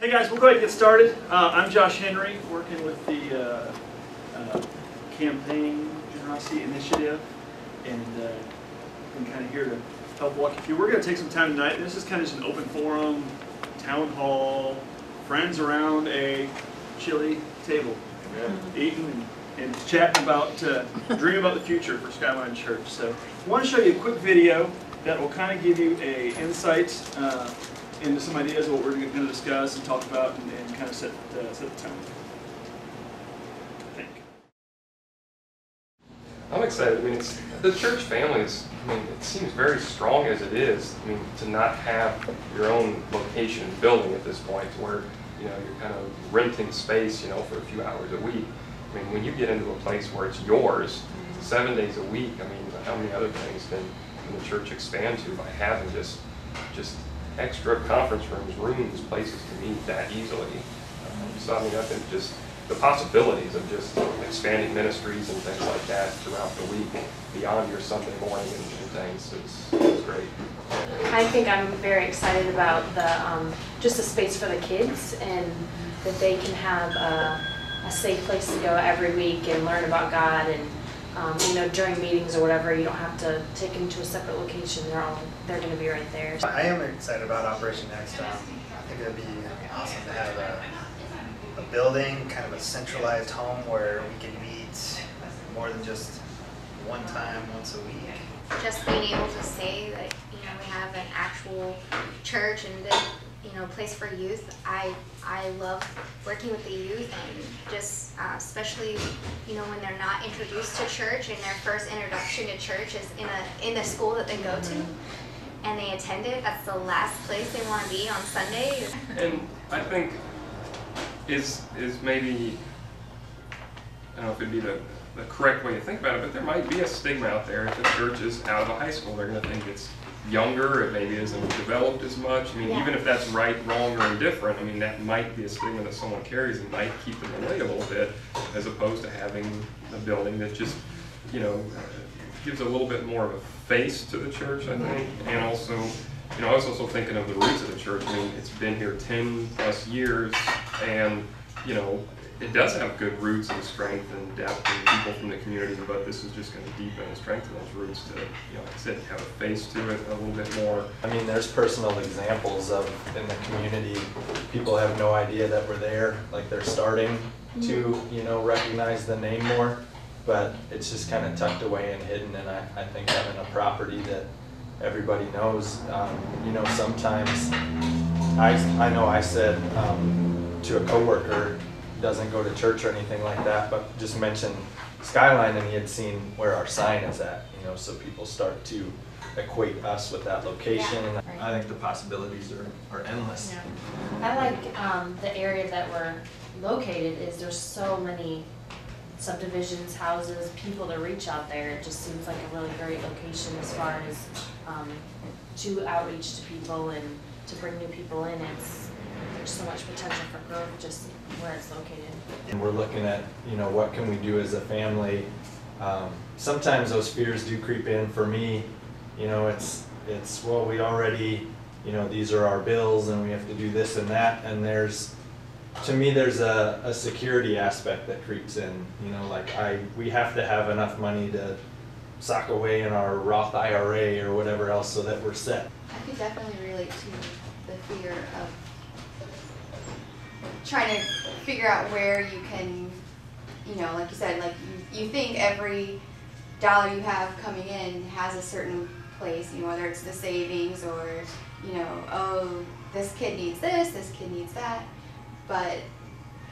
Hey guys, we'll go ahead and get started. I'm Josh Henry, working with the Campaign Generosity Initiative, and I'm kind of here to help walk you through. We're going to take some time tonight. This is kind of just an open forum, town hall, friends around a chilly table, eating and chatting about, dreaming about the future for Skyline Church. So I want to show you a quick video that will kind of give you a insight into some ideas of what we're going to discuss and talk about, and kind of set the tone. I think. I'm excited. I mean, the church family is, I mean, it seems very strong as it is. I mean, to not have your own location building at this point where, you know, you're kind of renting space, you know, for a few hours a week. I mean, when you get into a place where it's yours 7 days a week, I mean, how many other things can the church expand to by having just extra conference rooms, places to meet that easily? So I mean, I think just the possibilities of just expanding ministries and things like that throughout the week beyond your Sunday morning and things is great. I think I'm very excited about the just a space for the kids, and that they can have a safe place to go every week and learn about God, and you know, during meetings or whatever, you don't have to take them to a separate location. They're going to be right there. I am excited about Operation Next. I think it would be awesome to have a building, kind of a centralized home where we can meet more than just one time, once a week. Just being able to say that, you know, we have an actual church and then, you know, place for youth. I love working with the youth, and just especially, you know, when they're not introduced to church and their first introduction to church is in the school that they go to, and they attend it. That's the last place they want to be on Sunday. And I think is maybe, I don't know if it'd be the correct way to think about it, but there might be a stigma out there if the church is out of a high school. They're going to think it's younger, it maybe isn't developed as much. I mean, even if that's right, wrong, or indifferent, I mean, that might be a stigma that someone carries and might keep them away a little bit, as opposed to having a building that just, you know, gives a little bit more of a face to the church, I think. And also, you know, I was also thinking of the roots of the church. I mean, it's been here 10 plus years, and, you know, it does have good roots and strength and depth and people from the community, but this is just going to deepen and strengthen those roots to, you know, like I said, have a face to it a little bit more. I mean, there's personal examples of, in the community, people have no idea that we're there, like they're starting to, you know, recognize the name more, but it's just kind of tucked away and hidden, and I think having a property that everybody knows, you know, sometimes, I know I said to a coworker, doesn't go to church or anything like that, but just mentioned Skyline, and he had seen where our sign is at, you know, so people start to equate us with that location. Yeah. I think the possibilities are endless. Yeah. I like the area that we're located is there's so many subdivisions, houses, people to reach out there. It just seems like a really great location as far as to outreach to people and to bring new people in. There's so much potential for growth just where it's located. And we're looking at, you know, what can we do as a family. Sometimes those fears do creep in. For me, you know, it's well, we already, you know, these are our bills and we have to do this and that, and to me there's a security aspect that creeps in, you know, like we have to have enough money to sock away in our Roth IRA or whatever else so that we're set. I could definitely relate to the fear of trying to figure out where you can, you know, like you said, like you think every dollar you have coming in has a certain place, you know, whether it's the savings or, you know, oh, this kid needs this kid needs that. But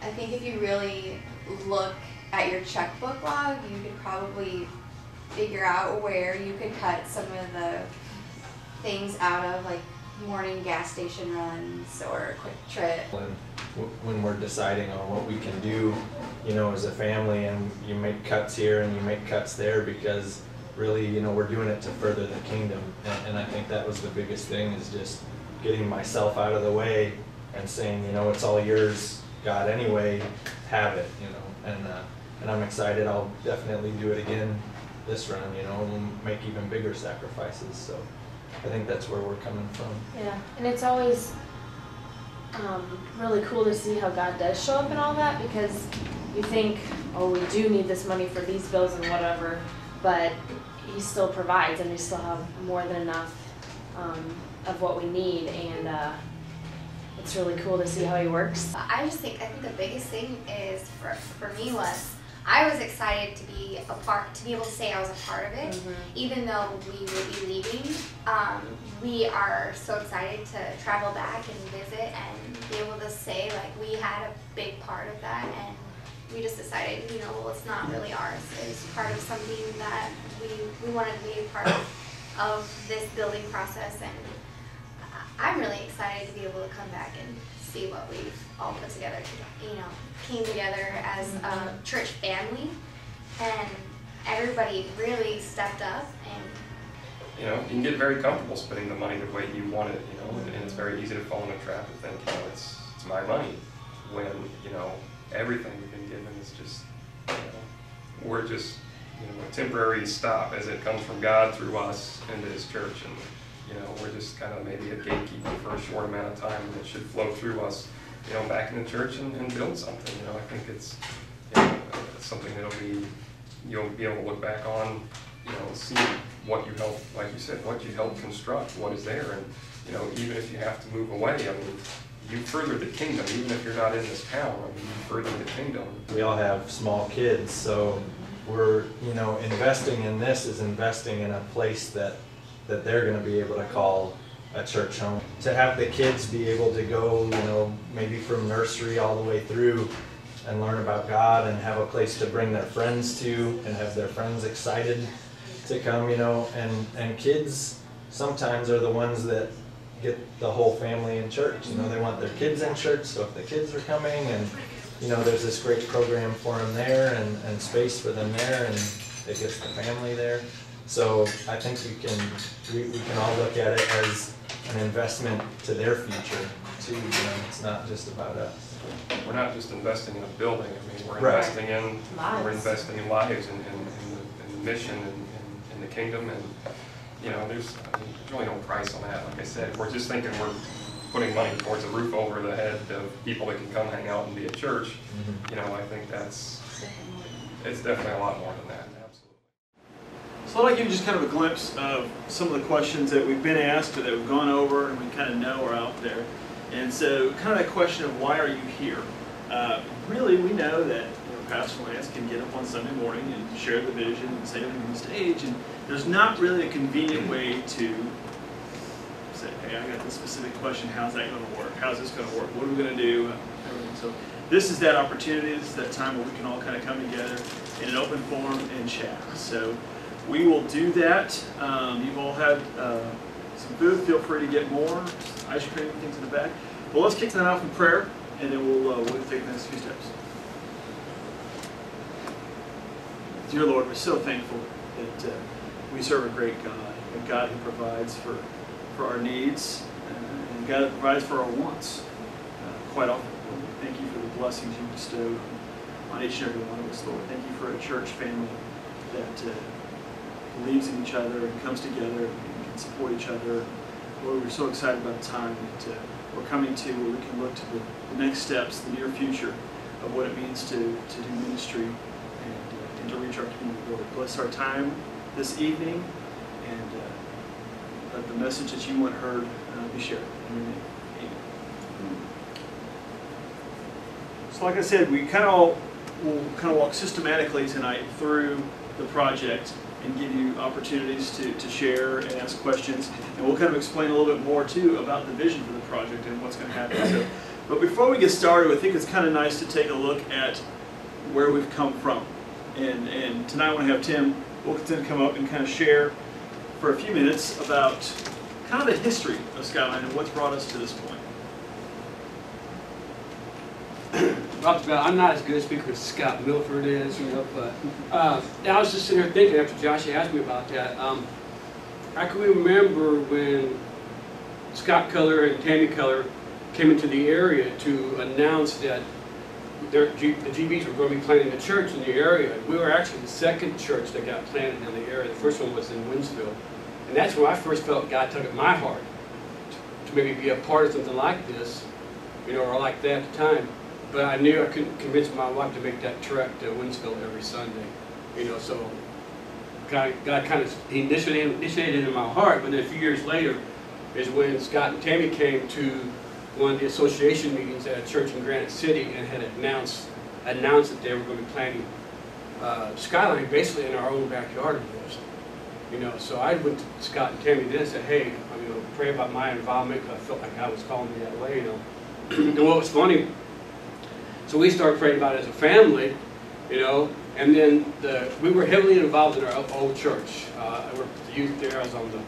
I think if you really look at your checkbook log, you could probably figure out where you could cut some of the things out of, like morning gas station runs or a quick trip. When we're deciding on what we can do, you know, as a family, and you make cuts here and you make cuts there because really, you know, we're doing it to further the kingdom. And I think that was the biggest thing, is just getting myself out of the way and saying, you know, it's all yours, God, anyway, have it, you know. And I'm excited. I'll definitely do it again this run, you know, and make even bigger sacrifices. So I think that's where we're coming from. Yeah, and it's always really cool to see how God does show up in all that, because you think, oh, we do need this money for these bills and whatever, but He still provides, and we still have more than enough of what we need, and it's really cool to see how He works. I think the biggest thing is for me was I was excited to be able to say I was a part of it, even though we would be leaving. We are so excited to travel back and visit and be able to say like we had a big part of that, and we just decided, well, it's not really ours. It's part of something that we wanted to be a part of this building process, and I'm really excited to be able to come back and see what we've all put together. Came together as a church family, and everybody really stepped up. And you can get very comfortable spending the money the way you want it, and it's very easy to fall in a trap to think, it's my money, when everything we've been given is just, we're just a temporary stop as it comes from God through us into His church, and we're just kind of maybe a gatekeeper for a short amount of time, and it should flow through us, back in the church and build something. I think it's something you'll be able to look back on, see what you helped, like you said, what you helped construct, what is there, and even if you have to move away, you further the kingdom. Even if you're not in this town, you further the kingdom. We all have small kids, so we're investing in this is investing in a place that they're going to be able to call a church home. To have the kids be able to go, maybe from nursery all the way through and learn about God, and have a place to bring their friends to, and have their friends excited to come, and kids sometimes are the ones that get the whole family in church. They want their kids in church, so if the kids are coming, and there's this great program for them there, and space for them there, and it gets the family there. So I think we can all look at it as an investment to their future too. It's not just about us. We're not just investing in a building. We're Right. investing in Lives. we're investing in lives, and in the mission, and in the kingdom, and there's really no price on that. Like I said, if we're just thinking we're putting money towards a roof over the head of people that can come hang out and be at church, I think it's definitely a lot more than that. So I'd like to give you just kind of a glimpse of some of the questions that we've been asked or that we've gone over and we kind of know are out there. And so kind of that question of why are you here? Really, we know that Pastor Lance can get up on Sunday morning and share the vision and say everything on the stage, and there's not really a convenient way to say, hey, I got this specific question, how's that going to work? How's this going to work? What are we going to do? Everything. So this is that opportunity, this is that time where we can all kind of come together in an open forum and chat. So we will do that. You've all had some food. Feel free to get more. Ice cream, things in the back. Well, let's kick that off in prayer, and then we'll take the next few steps. Dear Lord, we're so thankful that we serve a great God, a God who provides for our needs, and a God that provides for our wants quite often. Lord, thank you for the blessings you bestowed on each and every one of us, Lord. Thank you for a church family that believes in each other and comes together and can support each other. Lord, we're so excited about the time that we're coming to where we can look to the next steps, the near future of what it means to do ministry and to reach our community. Lord, bless our time this evening, and let the message that you want heard be shared. In your name. Amen. So like I said, we will walk systematically tonight through the project and give you opportunities to share and ask questions. And we'll kind of explain a little bit more too about the vision for the project and what's going to happen. So, but before we get started, I think it's kind of nice to take a look at where we've come from. And tonight I want to have Tim Wilkinson come up and kind of share for a few minutes about kind of the history of Skyline and what's brought us to this point. I'm not as good a speaker as Scott Milford is, but I was just sitting here thinking after Josh asked me about that. I can remember when Scott Keller and Tammy Keller came into the area to announce that the GBs were going to be planting a church in the area. We were actually the second church that got planted in the area. The first one was in Winsville. And that's when I first felt God tug at my heart to maybe be a part of something like this. or like that at the time. But I knew I couldn't convince my wife to make that trek to Winsfield every Sunday, so God kind of initiated it in my heart. But then a few years later is when Scott and Tammy came to one of the association meetings at a church in Granite City and had announced that they were going to be planting Skyline basically in our own backyard of theirs. So I went to Scott and Tammy then and said, hey, pray about my involvement, because I felt like God was calling me that way, And what was funny, so we started praying about it as a family, and then we were heavily involved in our old church. I worked with the youth there, I was on the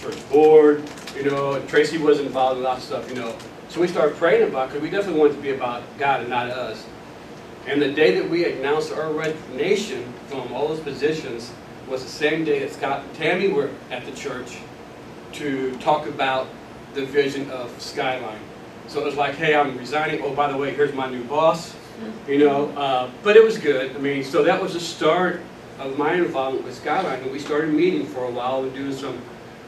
church board, and Tracy was involved in lots of stuff, So we started praying about it, because we definitely wanted to be about God and not us. And the day that we announced our resignation from all those positions was the same day that Scott and Tammy were at the church to talk about the vision of Skyline. So it was like, hey, I'm resigning. Oh, by the way, here's my new boss. But it was good. So that was the start of my involvement with Skyline. And we started meeting for a while and doing some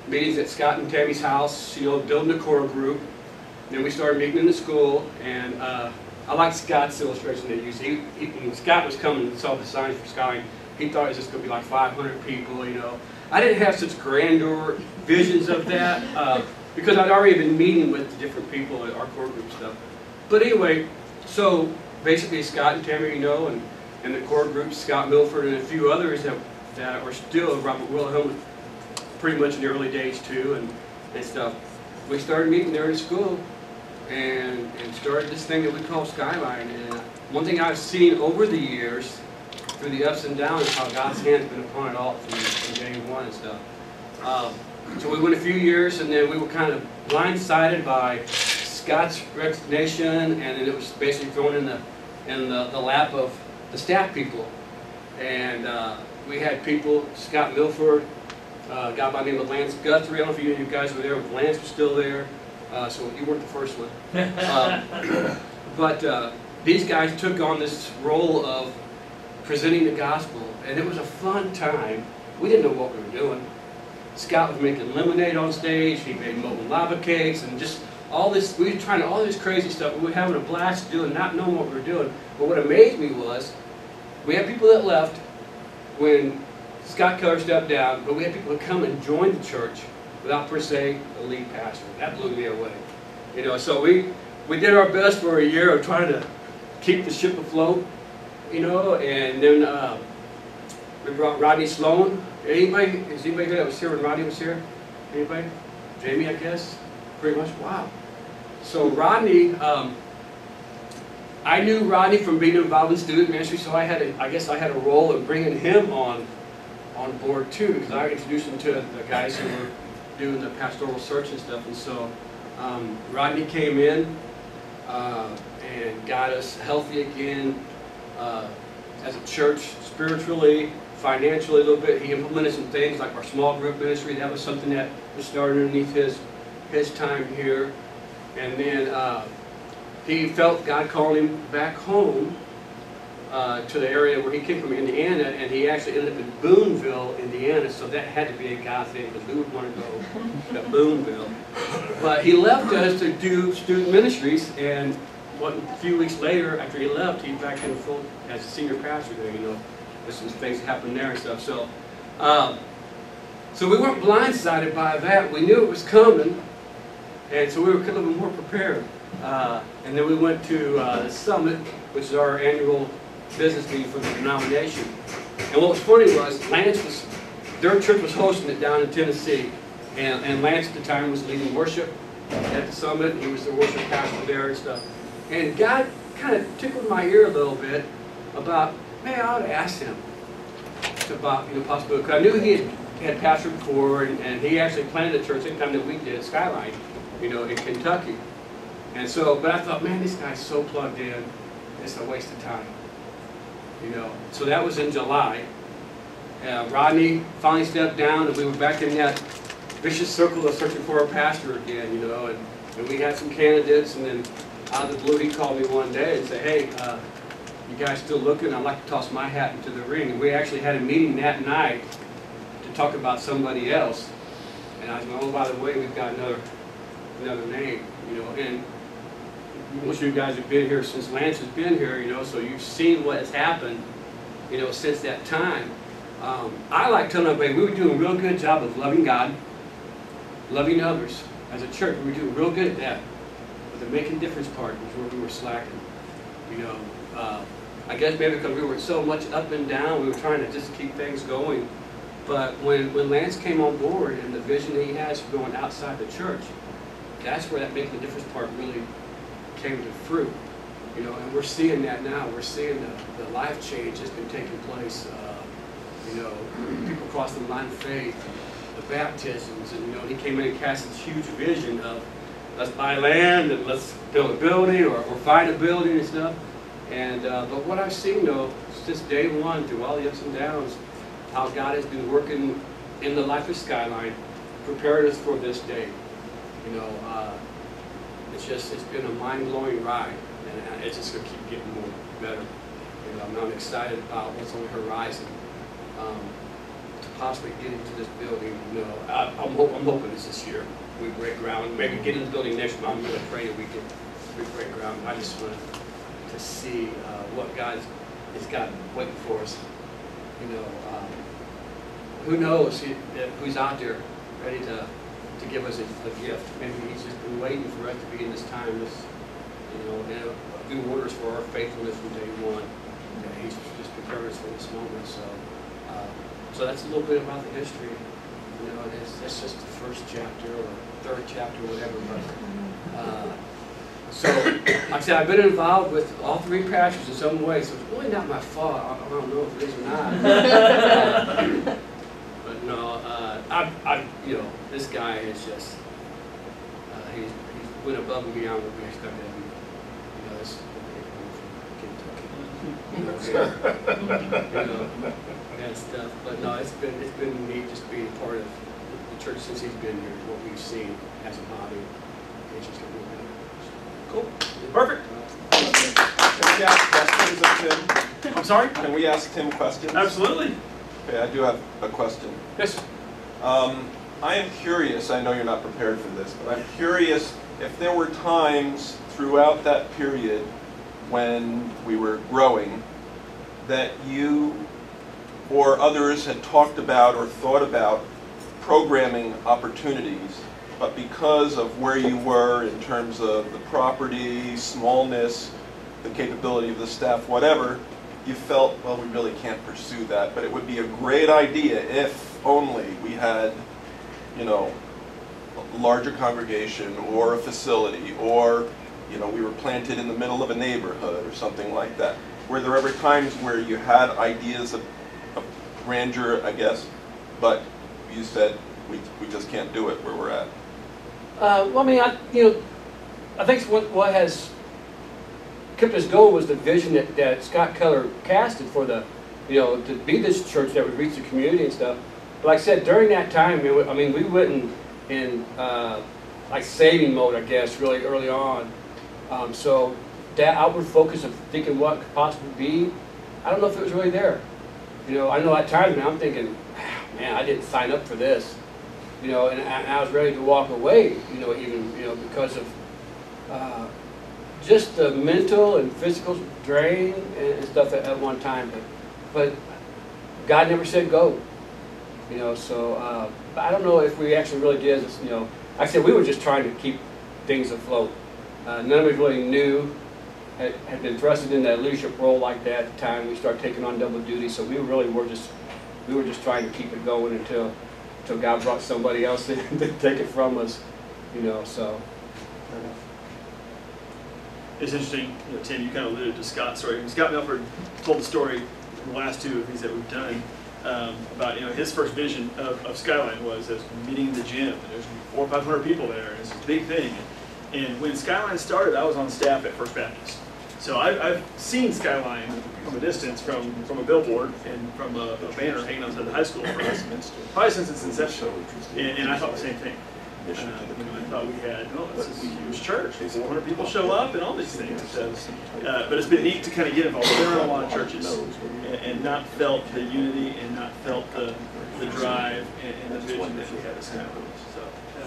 meetings at Scott and Tammy's house, building a core group. Then we started meeting in the school, and I like Scott's illustration they used. When Scott was coming and saw the signs for Skyline, he thought it was just going to be like 500 people, I didn't have such grandeur visions of that because I'd already been meeting with the different people at our core group stuff. But anyway, so basically Scott and Tammy, and the core group, Scott Milford and a few others that are still, Robert Wilhelm, pretty much in the early days too, and stuff. We started meeting there in school and started this thing that we call Skyline. And one thing I've seen over the years, through the ups and downs, is how God's hand's been upon it all from day one and stuff. So we went a few years, and then we were kind of blindsided by Scott's resignation, and then it was basically thrown in the lap of the staff people. And we had people, Scott Milford, a guy by the name of Lance Guthrie. I don't know if you guys were there, but Lance was still there. So you weren't the first one. But these guys took on this role of presenting the gospel, and it was a fun time. We didn't know what we were doing. Scott was making lemonade on stage. He made molten lava cakes, and just all this. We were trying all this crazy stuff. We were having a blast doing, not knowing what we were doing. But what amazed me was, we had people that left when Scott Keller stepped down, but we had people that come and join the church without per se a lead pastor. That blew me away. So we did our best for a year of trying to keep the ship afloat. And then we brought Rodney Sloan. Is anybody here that was here when Rodney was here? Anybody? Jamie, I guess? Pretty much? Wow. So Rodney, I knew Rodney from being involved in student ministry, so I guess I had a role in bringing him on board too, because I introduced him to the guys who were doing the pastoral search and stuff. And so Rodney came in and got us healthy again as a church, spiritually, financially a little bit. He implemented some things like our small group ministry. That was something that was started underneath his time here. And then he felt God calling him back home to the area where he came from, Indiana, and he actually ended up in Booneville, Indiana, so that had to be a God thing, because we would want to go to Booneville. But he left us to do student ministries, and a few weeks later, after he left, he back in full as a senior pastor there, there's some things happened there and stuff. So, so we weren't blindsided by that. We knew it was coming, and so we were a little bit more prepared. And then we went to the Summit, which is our annual business meeting for the denomination. And what was funny was, their church was hosting it down in Tennessee, and Lance at the time was leading worship at the Summit. He was the worship pastor there and stuff. And God kind of tickled my ear a little bit about, man, I ought to ask him about possibility. Because I knew he had pastored before, and he actually planted a church same time that we did, Skyline, in Kentucky. And so, but I thought, man, this guy's so plugged in, it's a waste of time. So that was in July. Rodney finally stepped down, and we were back in that vicious circle of searching for a pastor again, and we had some candidates, and then out of the blue he called me one day and said, hey, you guys still looking? I'd like to toss my hat into the ring. And we actually had a meeting that night to talk about somebody else. And I was going, oh, by the way, we've got another name, and most of you guys have been here since Lance has been here, you know, so you've seen what has happened, you know, since that time. I like telling everybody we were doing a real good job of loving God, loving others. As a church, we were doing real good at that. But the making difference part was where we were slacking. You know, I guess maybe because we were so much up and down, we were trying to just keep things going. But when Lance came on board and the vision that he has for going outside the church, that's where that making the difference part really came to fruit. You know, and we're seeing that now. We're seeing the life change that's been taking place. You know, people crossing the line of faith, the baptisms, and you know, he came in and cast this huge vision of let's buy land and let's build a building or find a building and stuff. And but what I've seen though, since day one, through all the ups and downs, how God has been working in the life of Skyline, preparing us for this day. You know, it's been a mind-blowing ride, and it's just going to keep getting more better. You know, I'm excited about what's on the horizon. To possibly get into this building, you know, I'm hoping it's this year. We break ground. Maybe get in the building next month. I'm really praying that we break ground. I just want to see what God has got waiting for us. You know, who knows who's out there ready to give us a gift. Maybe he's just been waiting for us to be in this time. This, you know, and a few orders for our faithfulness from day one. And he's just prepared us for this moment. So that's a little bit about the history. You know, that's just the first chapter or third chapter, whatever. But so, like I said, I've been involved with all three pastors in some way, so it's really not my fault. I don't know if it is or not. But no, you know, this guy is just, he's went above and beyond what we expected. You know, this you know, and stuff. But no, it's been neat just being part of the church since he's been here. What we've seen as a body, it's just a little bit. Cool. Perfect. Can we ask questions of Tim? I'm sorry? Can we ask Tim questions? Absolutely. Okay, I do have a question. Yes. I am curious, I know you're not prepared for this, but I'm curious if there were times throughout that period when we were growing that you or others had talked about or thought about programming opportunities, but because of where you were in terms of the property, smallness, the capability of the staff, whatever, you felt, well, we really can't pursue that, but it would be a great idea if only we had, you know, a larger congregation or a facility, or, you know, we were planted in the middle of a neighborhood or something like that. Were there ever times where you had ideas of grandeur, I guess, but you said we just can't do it where we're at? Well, I mean, I think what has kept us going was the vision that Scott Keller casted for the, you know, to be this church that would reach the community and stuff. But like I said, during that time, I mean, we went in like saving mode, I guess, really early on. So that outward focus of thinking what could possibly be, I don't know if it was really there. You know, I know at times, man, I'm thinking, man, I didn't sign up for this. You know, and I was ready to walk away, you know, even, you know, because of just the mental and physical drain and stuff at one time. But God never said go, you know, so I don't know if we actually really did, you know. Like I said, we were just trying to keep things afloat. None of us really knew, had been thrusted in that leadership role like that at the time. We started taking on double duty, so we really were just trying to keep it going until God brought somebody else in to take it from us, you know, so. It's interesting, you know, Tim, you kind of alluded to Scott's story. And Scott Melford told the story in the last two things that we've done about, you know, his first vision of Skyline was as meeting in the gym. And there's 400 or 500 people there, and it's a big thing. And when Skyline started, I was on staff at First Baptist. So I've seen Skyline from a distance, from a billboard and from a banner hanging outside the high school for us, probably since its inception. And I thought the same thing. You know, I thought we had, oh, this is a huge church, 400 people show up and all these things. But it's been neat to kind of get involved. We've been around a lot of churches and not felt the unity and not felt the drive and the vision that we had as Skyline.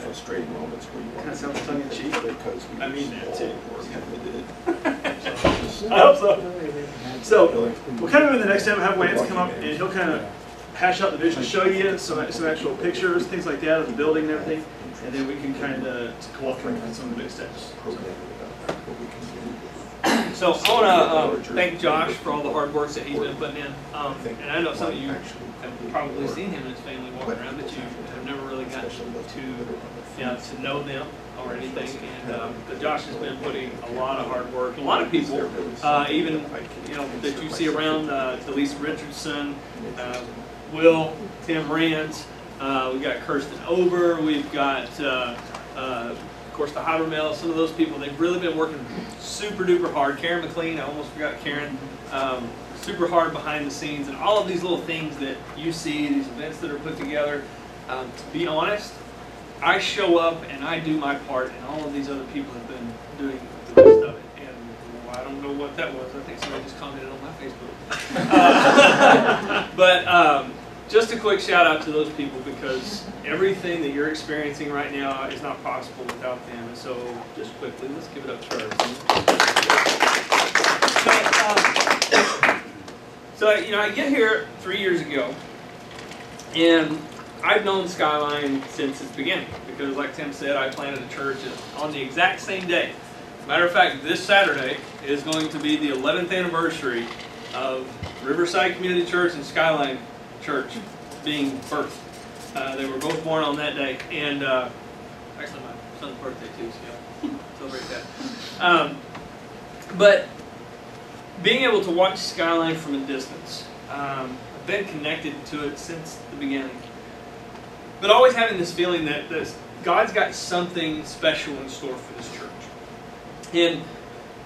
So frustrating moments where you want Kinda to sounds tongue in cheek, but because we I mean that too. too. I hope so. So we'll kind of in the next time have Lance come up and he'll kind of hash out the vision, show you some actual pictures, things like that of the building and everything, and then we can kind of walk through some of the big steps. So I want to thank Josh for all the hard work that he's been putting in. And I know some of you have probably seen him and his family walking around, but you have never really gotten to know them or anything. And but Josh has been putting a lot of hard work. A lot of people, even that you see around, Delisa Richardson, Will, Tim Rands. We've got Kirsten Ober. We've got, of course, the Habermel. Some of those people, they've really been working super duper hard. Karen McLean, I almost forgot Karen. Super hard behind the scenes, and all of these little things that you see, these events that are put together. To be honest, I show up and I do my part, and all of these other people have been doing the rest of it. And I don't know what that was. I think somebody just commented on my Facebook. But just a quick shout out to those people, because everything that you're experiencing right now is not possible without them. And so, just quickly, let's give it up to her. So I get here 3 years ago, and I've known Skyline since its beginning, because like Tim said, I planted a church on the exact same day. Matter of fact, this Saturday is going to be the 11th anniversary of Riverside Community Church and Skyline Church being birthed. They were both born on that day, and actually my son's birthday too, so celebrate that. But being able to watch Skyline from a distance, I've been connected to it since the beginning. But always having this feeling that God's got something special in store for this church. And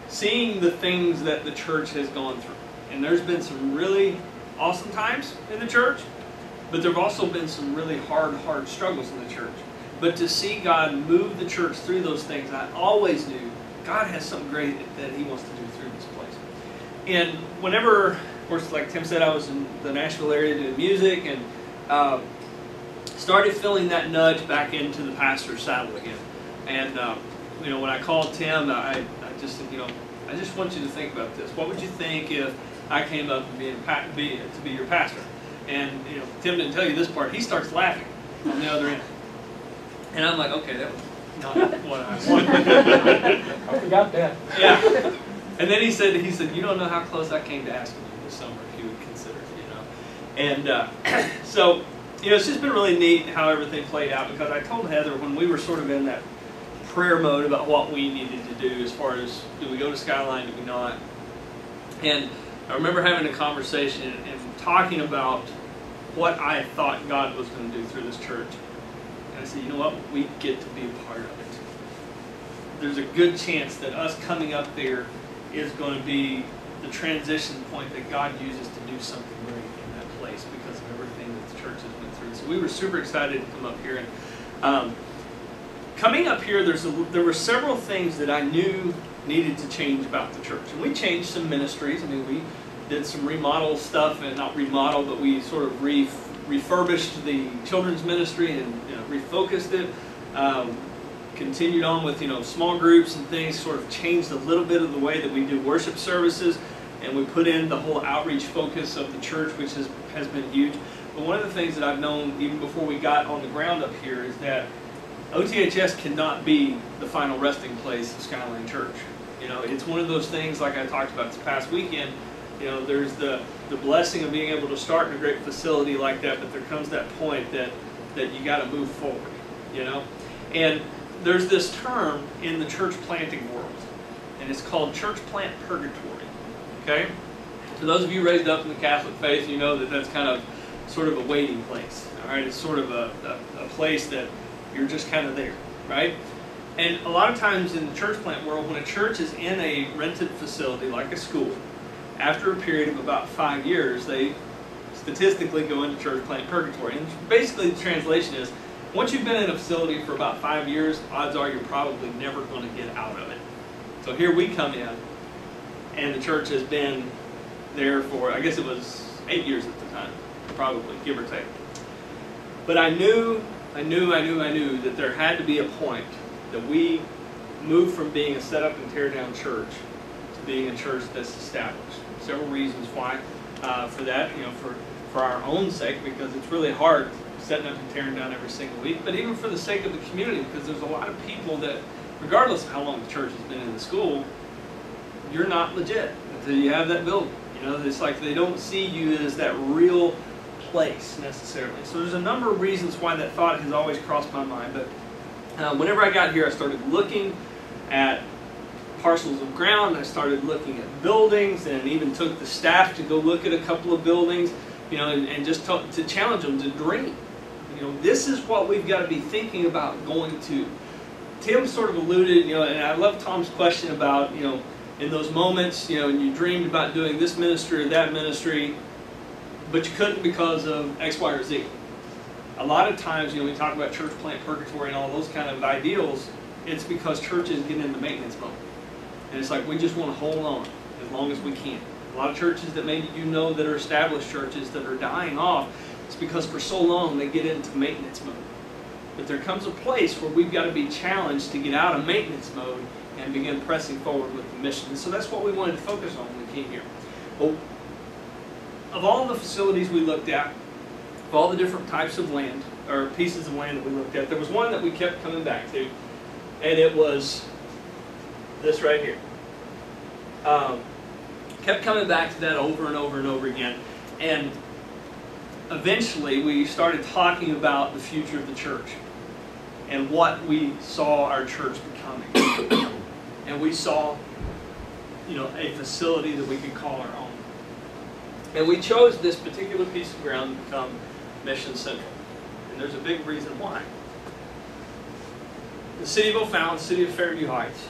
seeing the things that the church has gone through. And there's been some really awesome times in the church, but there have also been some really hard struggles in the church. But to see God move the church through those things, I always knew God has something great that He wants to do through this place. And whenever, of course, like Tim said, I was in the Nashville area doing music, and started feeling that nudge back into the pastor's saddle again. And when I called Tim, I just said, I just want you to think about this. What would you think if I came up and to be your pastor? And Tim didn't tell you this part. He starts laughing on the other end, and I'm like, okay, that was not what I wanted. I forgot that. Yeah. And then he said, you don't know how close I came to asking you this summer if you would consider it, And so, it's just been really neat how everything played out, because I told Heather when we were sort of in that prayer mode about what we needed to do as far as, do we go to Skyline, do we not? And I remember having a conversation and talking about what I thought God was going to do through this church. And I said, you know what? We get to be a part of it. There's a good chance that us coming up there is going to be the transition point that God uses to do something great in that place because of everything that the church has been through. So we were super excited to come up here. And coming up here, there were several things that I knew needed to change about the church. And we changed some ministries. I mean, we did some remodel stuff, and not remodel, but we sort of refurbished the children's ministry and refocused it. Continued on with small groups and things, sort of changed a little bit of the way that we do worship services, and we put in the whole outreach focus of the church, which has been huge. But one of the things that I've known even before we got on the ground up here is that OTHS cannot be the final resting place of Skyline Church. It's one of those things, like I talked about this past weekend, there's the blessing of being able to start in a great facility like that, but there comes that point that you got to move forward, And there's this term in the church planting world, and it's called church plant purgatory, okay? For those of you raised up in the Catholic faith, you know that that's kind of sort of a waiting place, all right? It's sort of a place that you're just kind of there, right? And a lot of times in the church plant world, when a church is in a rented facility like a school, after a period of about 5 years, they statistically go into church plant purgatory. And basically the translation is, once you've been in a facility for about 5 years, odds are you're probably never going to get out of it. So here we come in, and the church has been there for, I guess it was 8 years at the time, probably, give or take. But I knew I knew that there had to be a point that we moved from being a set up and tear down church to being a church that's established. Several reasons why for that, for our own sake, because it's really hard setting up and tearing down every single week, but even for the sake of the community, because there's a lot of people that, regardless of how long the church has been in the school, you're not legit until you have that building. It's like they don't see you as that real place necessarily. So there's a number of reasons why that thought has always crossed my mind. But whenever I got here, I started looking at parcels of ground. I started looking at buildings, and even took the staff to go look at a couple of buildings, and just to challenge them to dream. This is what we've got to be thinking about going to. Tim sort of alluded, and I love Tom's question about, in those moments, and you dreamed about doing this ministry or that ministry, but you couldn't because of X, Y, or Z. A lot of times, we talk about church plant purgatory and all those kind of ideals, it's because churches get into maintenance mode. And it's like we just want to hold on as long as we can. A lot of churches that maybe that are established churches that are dying off, it's because for so long they get into maintenance mode. But there comes a place where we've got to be challenged to get out of maintenance mode and begin pressing forward with the mission. And so that's what we wanted to focus on when we came here. Well, of all the facilities we looked at, of all the different types of land, or pieces of land that we looked at, there was one that we kept coming back to, and it was this right here. Kept coming back to that over and over and over again. And eventually we started talking about the future of the church and what we saw our church becoming. And we saw, a facility that we could call our own. And we chose this particular piece of ground to become Mission Central. And there's a big reason why. The city of O'Fallon, city of Fairview Heights,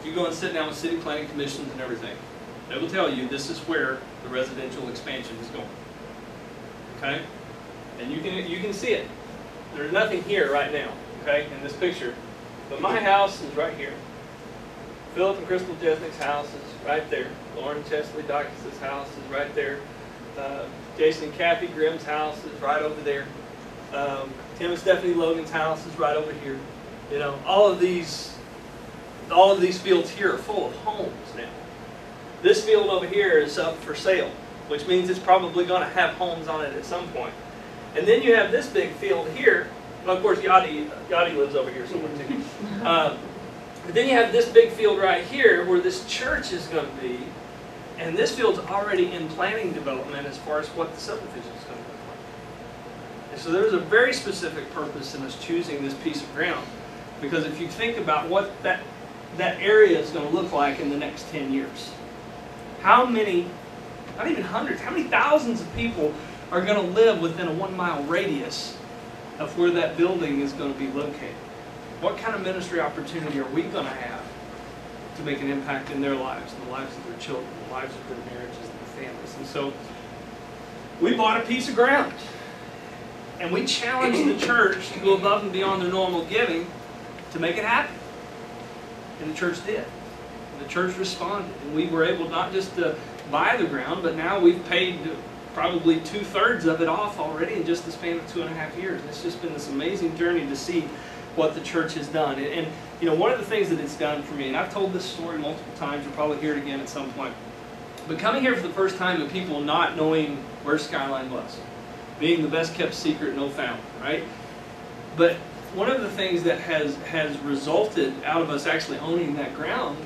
if you go and sit down with city planning commissions and everything, they will tell you this is where the residential expansion is going. Okay? And you can see it. There's nothing here right now, okay, in this picture. But my house is right here. Philip and Crystal Jesnick's house is right there. Lauren Chesley Dawkins' house is right there. Jason and Kathy Grimm's house is right over there. Tim and Stephanie Logan's house is right over here. All of these fields here are full of homes now. This field over here is up for sale, which means it's probably going to have homes on it at some point. And then you have this big field here. Well, of course, Yadi lives over here somewhere too. But then you have this big field right here where this church is going to be. And this field's already in planning development as far as what the subdivision is going to look like. And so there's a very specific purpose in us choosing this piece of ground. Because if you think about what that area is going to look like in the next 10 years, how many, not even hundreds, how many thousands of people are going to live within a 1 mile radius of where that building is going to be located? What kind of ministry opportunity are we going to have to make an impact in their lives, in the lives of their children, the lives of their marriages and their families? And so we bought a piece of ground, and we challenged the church to go above and beyond their normal giving to make it happen. And the church did. The church responded, and we were able not just to buy the ground, but now we've paid probably 2/3 of it off already in just the span of 2.5 years. And it's just been this amazing journey to see what the church has done. And one of the things that it's done for me, and I've told this story multiple times, you'll probably hear it again at some point, but coming here for the first time and people not knowing where Skyline was, being the best kept secret in O'Fallon, right? But one of the things that has resulted out of us actually owning that ground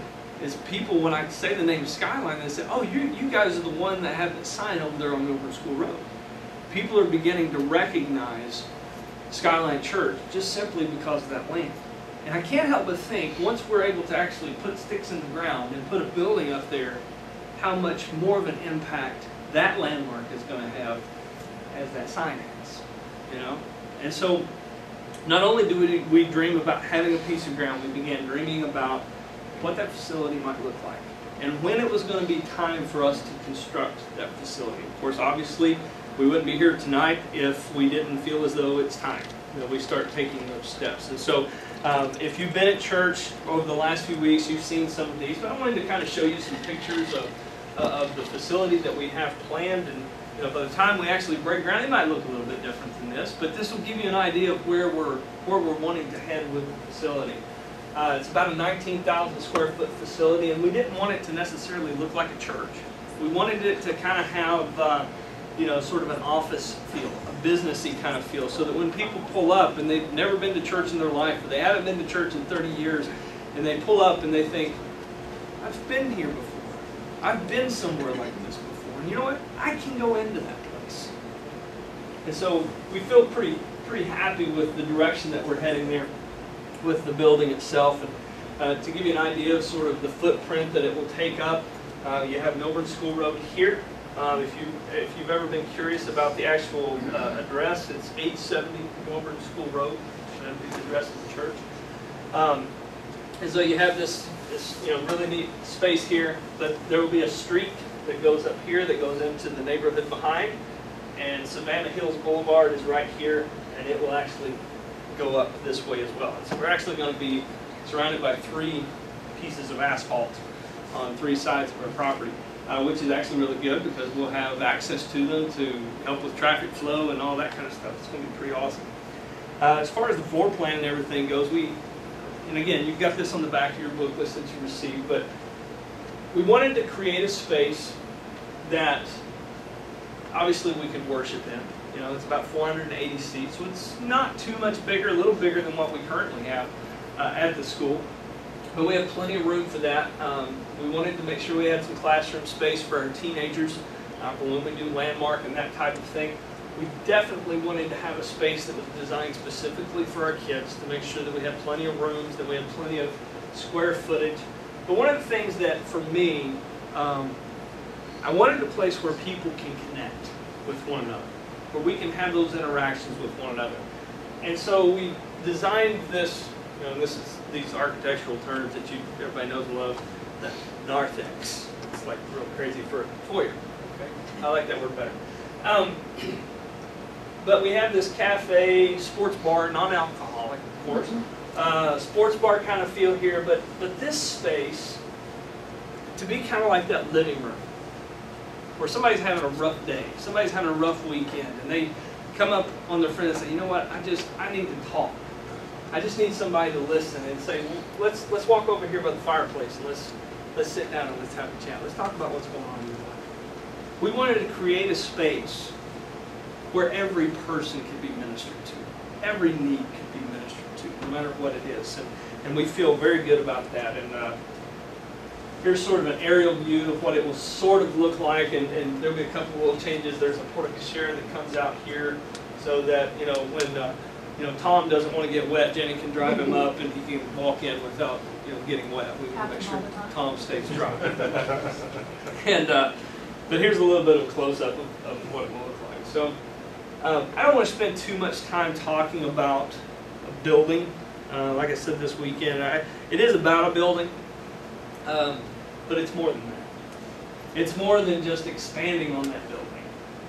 is people, when I say the name Skyline, they say, oh, you guys are the one that have the sign over there on Milburn School Road. People are beginning to recognize Skyline Church just simply because of that land. And I can't help but think, once we're able to actually put sticks in the ground and put a building up there, how much more of an impact that landmark is going to have as that sign has. And so not only do we dream about having a piece of ground, we began dreaming about what that facility might look like and when it was going to be time for us to construct that facility. Of course, obviously, we wouldn't be here tonight if we didn't feel as though it's time that we start taking those steps. And so if you've been at church over the last few weeks, you've seen some of these, but I wanted to kind of show you some pictures of the facility that we have planned. by the time we actually break ground, it might look a little bit different than this, but this will give you an idea of where we're wanting to head with the facility. It's about a 19,000 square foot facility, and we didn't want it to necessarily look like a church. We wanted it to kind of have, sort of an office feel, a businessy kind of feel, so that when people pull up and they've never been to church in their life, or they haven't been to church in 30 years, and they pull up and they think, I've been here before. I've been somewhere like this before. And you know what? I can go into that place. And so we feel pretty happy with the direction that we're heading there with the building itself. And to give you an idea of sort of the footprint that it will take up, you have Milburn School Road here. If you've ever been curious about the actual address, it's 870 Milburn School Road. That'd be the address of the church. And so you have this really neat space here, but there will be a street that goes up here that goes into the neighborhood behind, and Savannah Hills Boulevard is right here, and it will actually go up this way as well. And so we're actually going to be surrounded by 3 pieces of asphalt on 3 sides of our property, which is actually really good because we'll have access to them to help with traffic flow and all that kind of stuff. It's going to be pretty awesome. As far as the floor plan and everything goes, and again, you've got this on the back of your book list that you received, but we wanted to create a space that obviously we could worship in. It's about 480 seats, so it's not too much bigger, a little bigger than what we currently have at the school. But we have plenty of room for that. We wanted to make sure we had some classroom space for our teenagers, for when we do landmark and that type of thing. We definitely wanted to have a space that was designed specifically for our kids to make sure that we had plenty of rooms, that we had plenty of square footage. But one of the things that, for me, I wanted a place where people can connect with one another, where we can have those interactions with one another. And so we designed this, these architectural terms that everybody knows and loves, the narthex. It's like real crazy for a foyer. Okay? I like that word better. But we have this cafe, sports bar, non-alcoholic, of course. Sports bar kind of feel here, but this space, to be kind of like that living room, where somebody's having a rough day, somebody's having a rough weekend, and they come up on their friend and say, you know what, I need to talk. I just need somebody to listen and say, well, let's walk over here by the fireplace and let's sit down and let's have a chat. Let's talk about what's going on in your life. We wanted to create a space where every person could be ministered to. Every need could be ministered to, no matter what it is. And we feel very good about that. And here's sort of an aerial view of what it will sort of look like. And there'll be a couple of little changes. There's a porte-cochere that comes out here so that, when Tom doesn't want to get wet, Jenny can drive him up and he can walk in without getting wet. We want to make sure Tom stays dry. And but here's a little bit of a close-up of what it will look like. So I don't want to spend too much time talking about a building. Like I said this weekend, it is about a building, but it's more than that. It's more than just expanding on that building.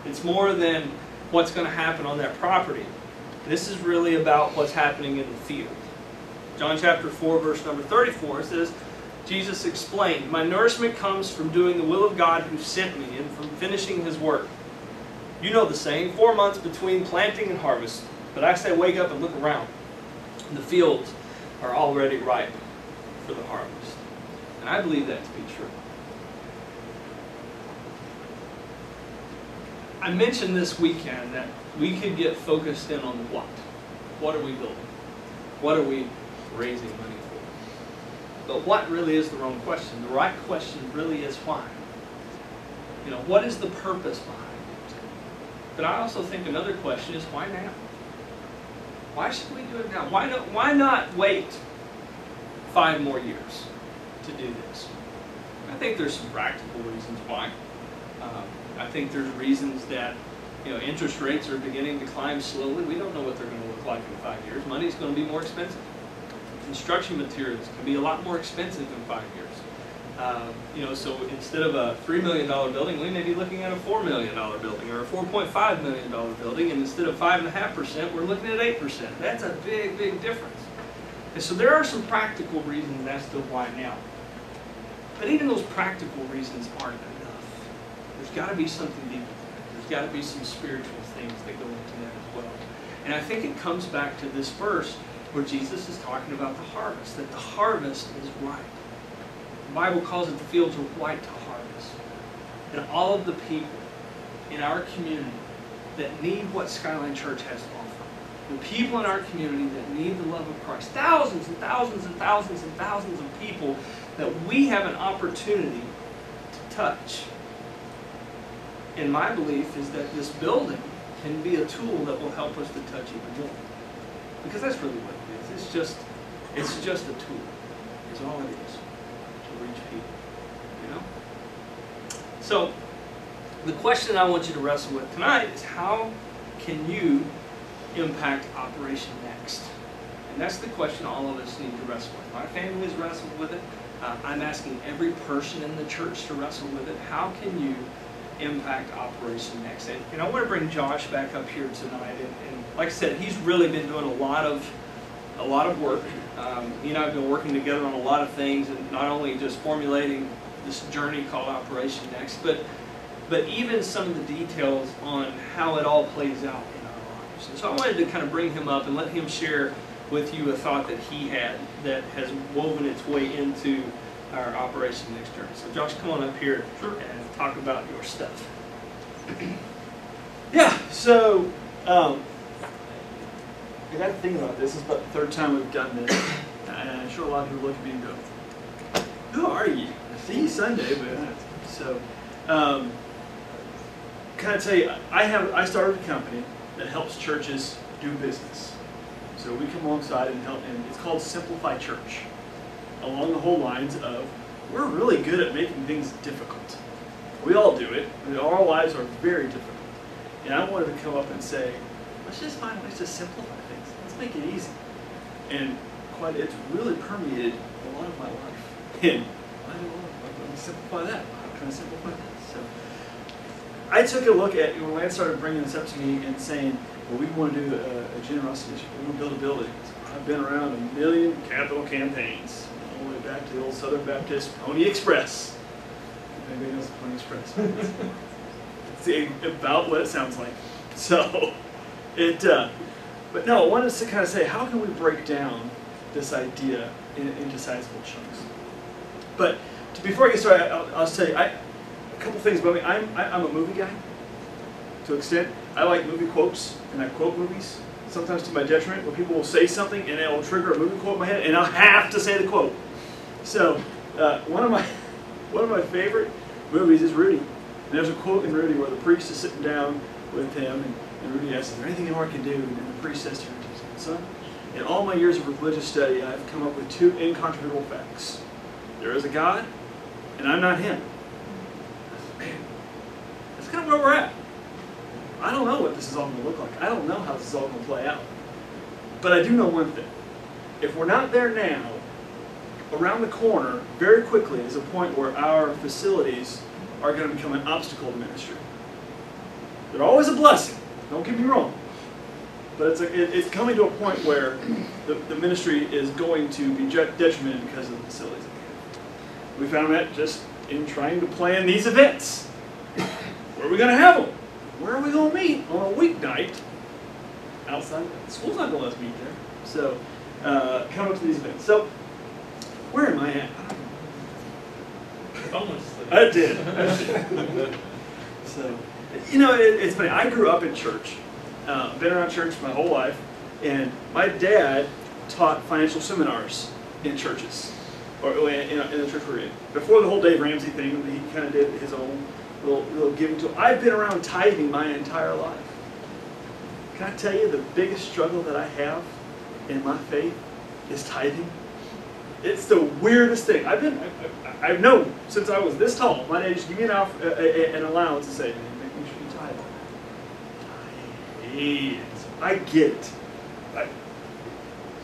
It's more than what's going to happen on that property. This is really about what's happening in the field. John chapter 4, verse number 34 says, Jesus explained, "My nourishment comes from doing the will of God who sent me and from finishing His work. You know the saying, 4 months between planting and harvest. But I say, wake up and look around. The fields are already ripe for the harvest." And I believe that to be true. I mentioned this weekend that we could get focused in on what. What are we building? What are we raising money for? But what really is the wrong question? The right question really is why. What is the purpose behind it? But I also think another question is why now? Why should we do it now? Why not wait 5 more years to do this? I think there's some practical reasons why. I think there's reasons that interest rates are beginning to climb slowly. We don't know what they're going to look like in 5 years. Money's going to be more expensive. Construction materials can be a lot more expensive in 5 years. So instead of a $3 million building, we may be looking at a $4 million building or a $4.5 million building, and instead of 5.5%, we're looking at 8%. That's a big, big difference. And so there are some practical reasons as to why now. But even those practical reasons aren't enough. There's got to be something deeper than that. there's got to be some spiritual things that go into that as well. And I think it comes back to this verse where Jesus is talking about the harvest, that the harvest is ripe. The Bible calls it the fields are white to harvest. And all of the people in our community that need what Skyline Church has to offer, the people in our community that need the love of Christ, thousands and thousands and thousands and thousands of people that we have an opportunity to touch. And my belief is that this building can be a tool that will help us to touch even more. Because that's really what it is. It's just a tool. It's all it is to reach people. You know? So the question I want you to wrestle with tonight is, how can you impact Operation Next? And that's the question all of us need to wrestle with. My family has wrestled with it. I'm asking every person in the church to wrestle with it. How can you impact Operation Next? And I want to bring Josh back up here tonight. And like I said, he's really been doing a lot of work. He and I have been working together on a lot of things, and not only just formulating this journey called Operation Next, but even some of the details on how it all plays out in our lives. And so I wanted to kind of bring him up and let him share with you a thought that he had that has woven its way into our Operation Next journey. So Josh, come on up here and talk about your stuff. Yeah, so I got to think about this. This is about the third time we've done this. And I'm sure a lot of people look at me and go, who are you? I see you Sunday, but so can I tell you, I started a company that helps churches do business. So we come alongside and help, and it's called Simplify Church. Along the whole lines of, we're really good at making things difficult. We all do it. I mean, our lives are very difficult. And I wanted to come up and say, let's just find ways to simplify things. Let's make it easy. And it's really permeated a lot of my life. And I don't know, let me simplify that. How can I simplify that? So I took a look at, when Lance started bringing this up to me and saying, well, we want to do a generosity issue. We want to build a building. I've been around a million capital campaigns, all the way back to the old Southern Baptist Pony Express. Anybody knows the Pony Express? It's about what it sounds like. So, but no, I wanted to kind of say, how can we break down this idea into sizable chunks? But before I get started, I'll tell you, a couple things about me. I'm a movie guy, to an extent. I like movie quotes, and I quote movies, sometimes to my detriment, where people will say something and it will trigger a movie quote in my head, and I'll have to say the quote. So one of my favorite movies is Rudy. And there's a quote in Rudy where the priest is sitting down with him, and Rudy asks, is there anything more I can do? And the priest says to him, son, in all my years of religious study, I've come up with two incontrovertible facts. There is a God, and I'm not him. Man, that's kind of where we're at. I don't know what this is all going to look like. I don't know how this is all going to play out. But I do know one thing. If we're not there now, around the corner, very quickly, is a point where our facilities are going to become an obstacle to ministry. They're always a blessing. Don't get me wrong. But it's coming to a point where the ministry is going to be detrimented because of the facilities. We found that just in trying to plan these events. Where are we going to have them? Where are we going to meet on a weeknight? Outside. School's not going to let us meet there. So, come up to these events. So, where am I at? I did. So, you know, it's funny. I grew up in church. Been around church my whole life. And my dad taught financial seminars in churches. Or in the church we're in. Before the whole Dave Ramsey thing, he kind of did his own little giving to. I've been around tithing my entire life. Can I tell you the biggest struggle that I have in my faith is tithing? It's the weirdest thing. I've known since I was this tall. My dad used to give me an allowance and say, make sure you tithe. I hate it. I get it.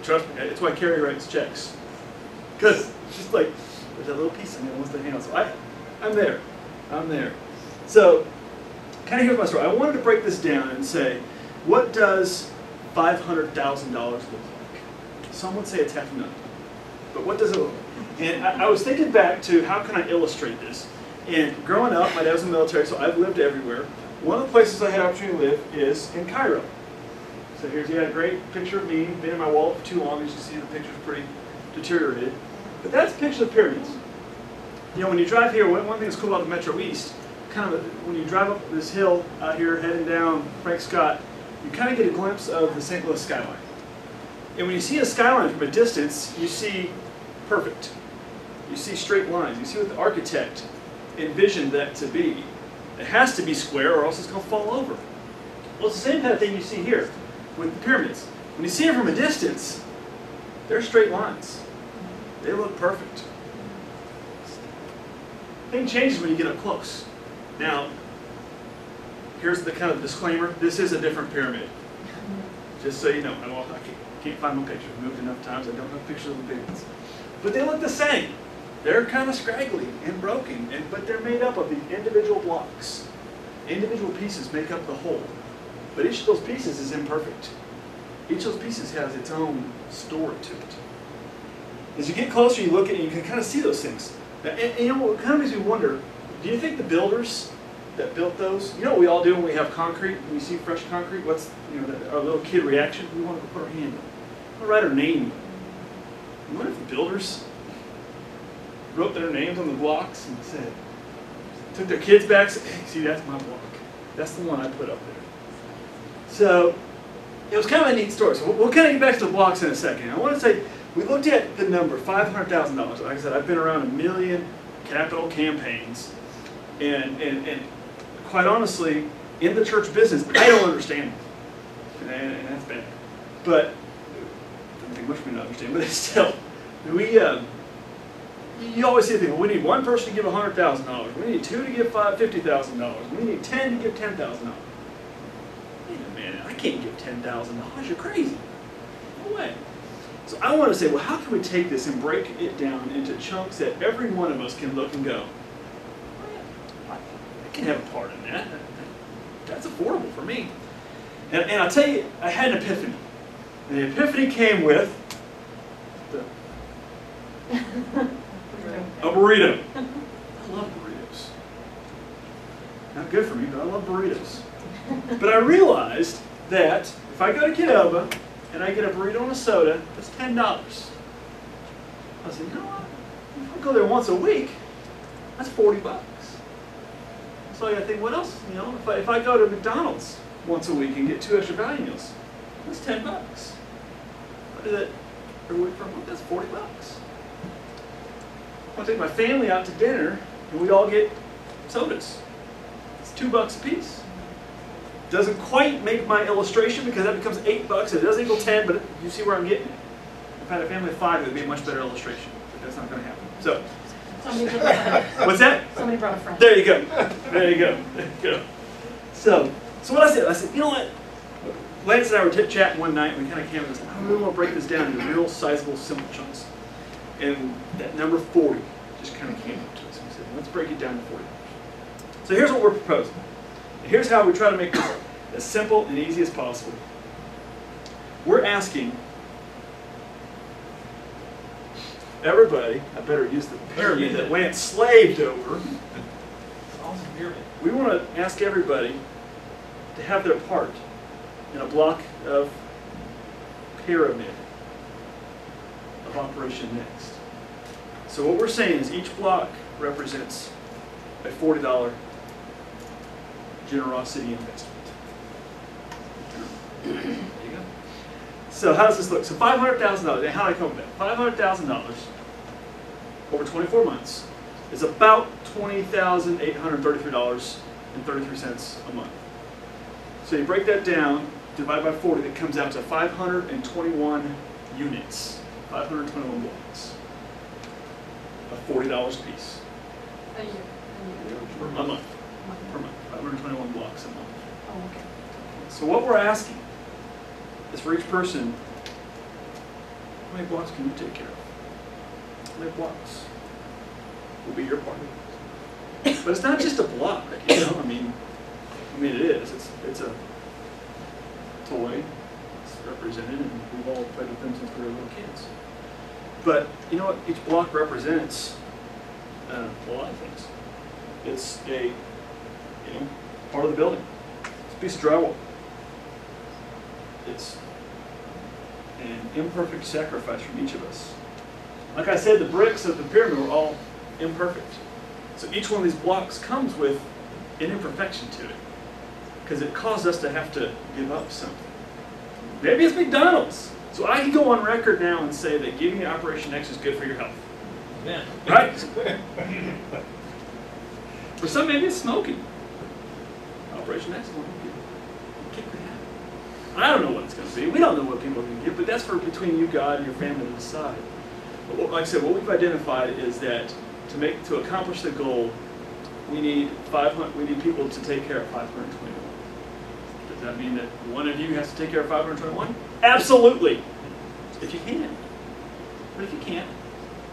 Trust me, it's why Carrie writes checks. Because it's just like, there's that little piece in there that wants to hang out. So I'm there. I'm there. So, kind of here's my story. I wanted to break this down and say, what does $500,000 look like? Some would say it's half a million. But what does it look like? And I was thinking back to how can I illustrate this. And growing up, my dad was in the military, so I've lived everywhere. one of the places I had opportunity to live is in Cairo. So here's a great picture of me, been in my wallet for too long, as you can see the picture's pretty deteriorated. But that's a picture of the pyramids. You know, when you drive here, one thing that's cool about the Metro East, kind of when you drive up this hill out here heading down Frank Scott, you kind of get a glimpse of the St. Louis skyline. And when you see a skyline from a distance, you see perfect. You see straight lines. You see what the architect envisioned that to be. It has to be square or else it's going to fall over. Well, it's the same kind of thing you see here with the pyramids. When you see them from a distance, they're straight lines. They look perfect. Thing changes when you get up close. Now, here's the kind of disclaimer. This is a different pyramid. Just so you know. I can't find no pictures. I've moved enough times I don't have pictures of the big ones. But they look the same. They're kind of scraggly and broken, but they're made up of the individual blocks. Individual pieces make up the whole. But each of those pieces is imperfect. Each of those pieces has its own story to it. As you get closer, you look at it, and you can kind of see those things. And you know, it kind of makes me wonder, do you think the builders that built those, you know what we all do when we have concrete, when we see fresh concrete, what's our little kid reaction? We want to put our hand up. We write our name. I wonder if the builders wrote their names on the blocks and said, took their kids back and said, hey, see, that's my block. That's the one I put up there. So it was kind of a neat story. So we'll kind of get back to the blocks in a second. I want to say, we looked at the number, $500,000. Like I said, I've been around 1 million capital campaigns. And quite honestly, in the church business, I don't understand it. And that's bad. But, I don't think much of me don't understand, but still, you always see the thing, we need one person to give $100,000. We need two to give $50,000. We need 10 to give $10,000. Wait a minute, I can't give $10,000. You're crazy. No way. So I want to say, well, how can we take this and break it down into chunks that every one of us can look and go, I can have a part in that. That's affordable for me. And I'll tell you, I had an epiphany. And the epiphany came with a burrito. I love burritos. Not good for me, but I love burritos. But I realized that if I go to Qdoba and I get a burrito and a soda, that's $10. I said, you know what? If I go there once a week, that's $40. So I got to think, what else? You know, if I go to McDonald's once a week and get 2 extra value meals, that's $10. I do that every week for a month, that's $40. I'll take my family out to dinner and we all get sodas. It's $2 a piece. Doesn't quite make my illustration because that becomes $8. It doesn't equal 10, but you see where I'm getting it. If I had a family of 5, it would be a much better illustration. But that's not going to happen. So, what's that? Somebody brought a friend. There you go. There you go. There you go. So what I said, you know what? Lance and I were chatting one night and we kind of came and said, I really want to break this down into real sizable, simple chunks. And that number 40 just kind of came up to us. And we said, let's break it down to $40. So here's what we're proposing. Here's how we try to make this as simple and easy as possible. We're asking everybody, I better use the pyramid that Lance slaved over. It's awesome pyramid. We want to ask everybody to have their part in a block of pyramid of Operation Next. So what we're saying is each block represents a $40 generosity investment. There you go. So how does this look? So $500,000, how do I come up with that? $500,000 over 24 months is about $20,833.33 a month. So you break that down, divide by 40, that comes out to 521 units, 521 blocks of $40 a piece. A year. A month. Per month. 521 blocks a month. Oh, okay. So what we're asking is for each person, how many blocks can you take care of? How many blocks will be your part? But it's not just a block, you know. I mean it is. It's a toy. It's represented, and we've all played with them since we were little kids. But you know what? Each block represents a lot of things. It's a part of the building. It's a piece of drywall. It's an imperfect sacrifice from each of us. Like I said, the bricks of the pyramid were all imperfect. So each one of these blocks comes with an imperfection to it, because it caused us to have to give up something. Maybe it's McDonald's. So I can go on record now and say that giving Operation X is good for your health. Yeah. Right? For some, maybe it's smoking. Operation X is one of you. Kick the habit. I don't know what it's going to be. We don't know what people are going to give, but that's for between you, God, and your family to decide. But like I said, what we've identified is that to accomplish the goal, we need people to take care of 521. Does that mean that one of you has to take care of 521? Absolutely. If you can. But if you can't,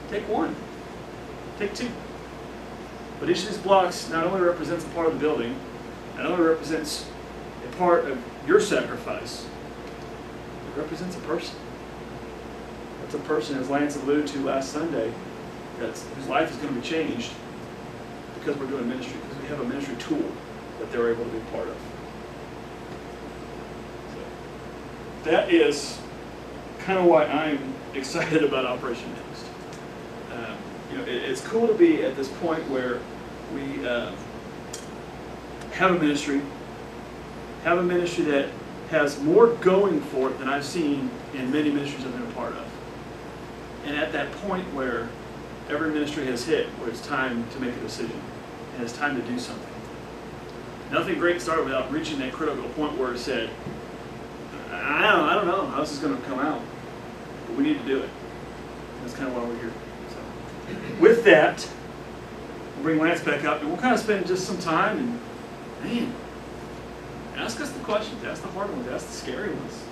take one. Take two. But each of these blocks not only represents a part of the building, not only represents a part of your sacrifice, it represents a person. That's a person, as Lance alluded to last Sunday, whose life is going to be changed because we're doing ministry, because we have a ministry tool that they're able to be part of. So, that is kind of why I'm excited about Operation Next. It's cool to be at this point where we have a ministry that has more going for it than I've seen in many ministries I've been a part of. And at that point where every ministry has hit, where it's time to make a decision, and it's time to do something. Nothing great started without reaching that critical point where it said, I don't know how this is going to come out, but we need to do it. And that's kind of why we're here. So, with that, we'll bring Lance back up, and we'll kind of spend just some time and, man, ask us the questions, ask the hard ones, ask the scary ones.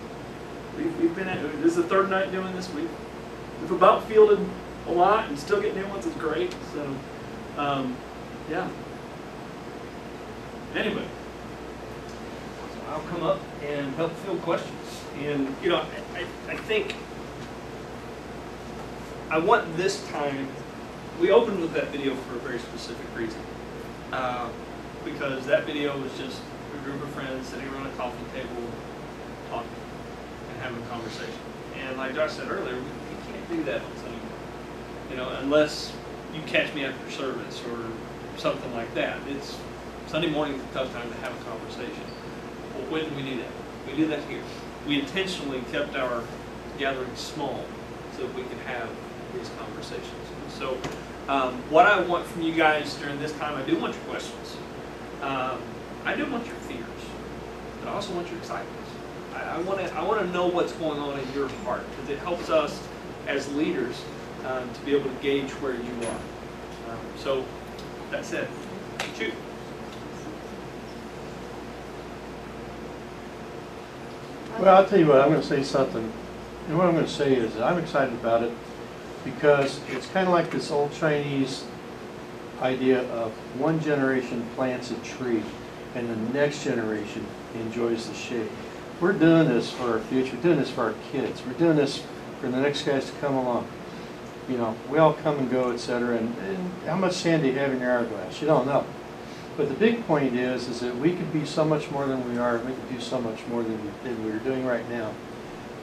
We've been at, this is the third night doing this. We've about fielded a lot and still getting new ones is great. So, yeah. Anyway. So I'll come up and help field questions. And, I think I want this time, we opened with that video for a very specific reason. Because that video was just a group of friends sitting around a coffee table talking and having a conversation. And like Josh said earlier, we can't do that on Sunday morning. Unless you catch me after service or something like that. Sunday morning is a tough time to have a conversation. Well, when do we do that? We do that here. We intentionally kept our gatherings small so that we could have these conversations. So what I want from you guys during this time, I do want your questions. I do want your fears, but I also want your excitements. I want to know what's going on in your heart, because it helps us as leaders to be able to gauge where you are. So that said, shoot. Well, I'll tell you what, I'm going to say something. And what I'm going to say is that I'm excited about it because it's kind of like this old Chinese idea of one generation plants a tree and the next generation enjoys the shade. We're doing this for our future. We're doing this for our kids. We're doing this for the next guys to come along. We all come and go, etc. And how much sand do you have in your hourglass? You don't know. But the big point is that we could be so much more than we are, and we could do so much more than we're doing right now.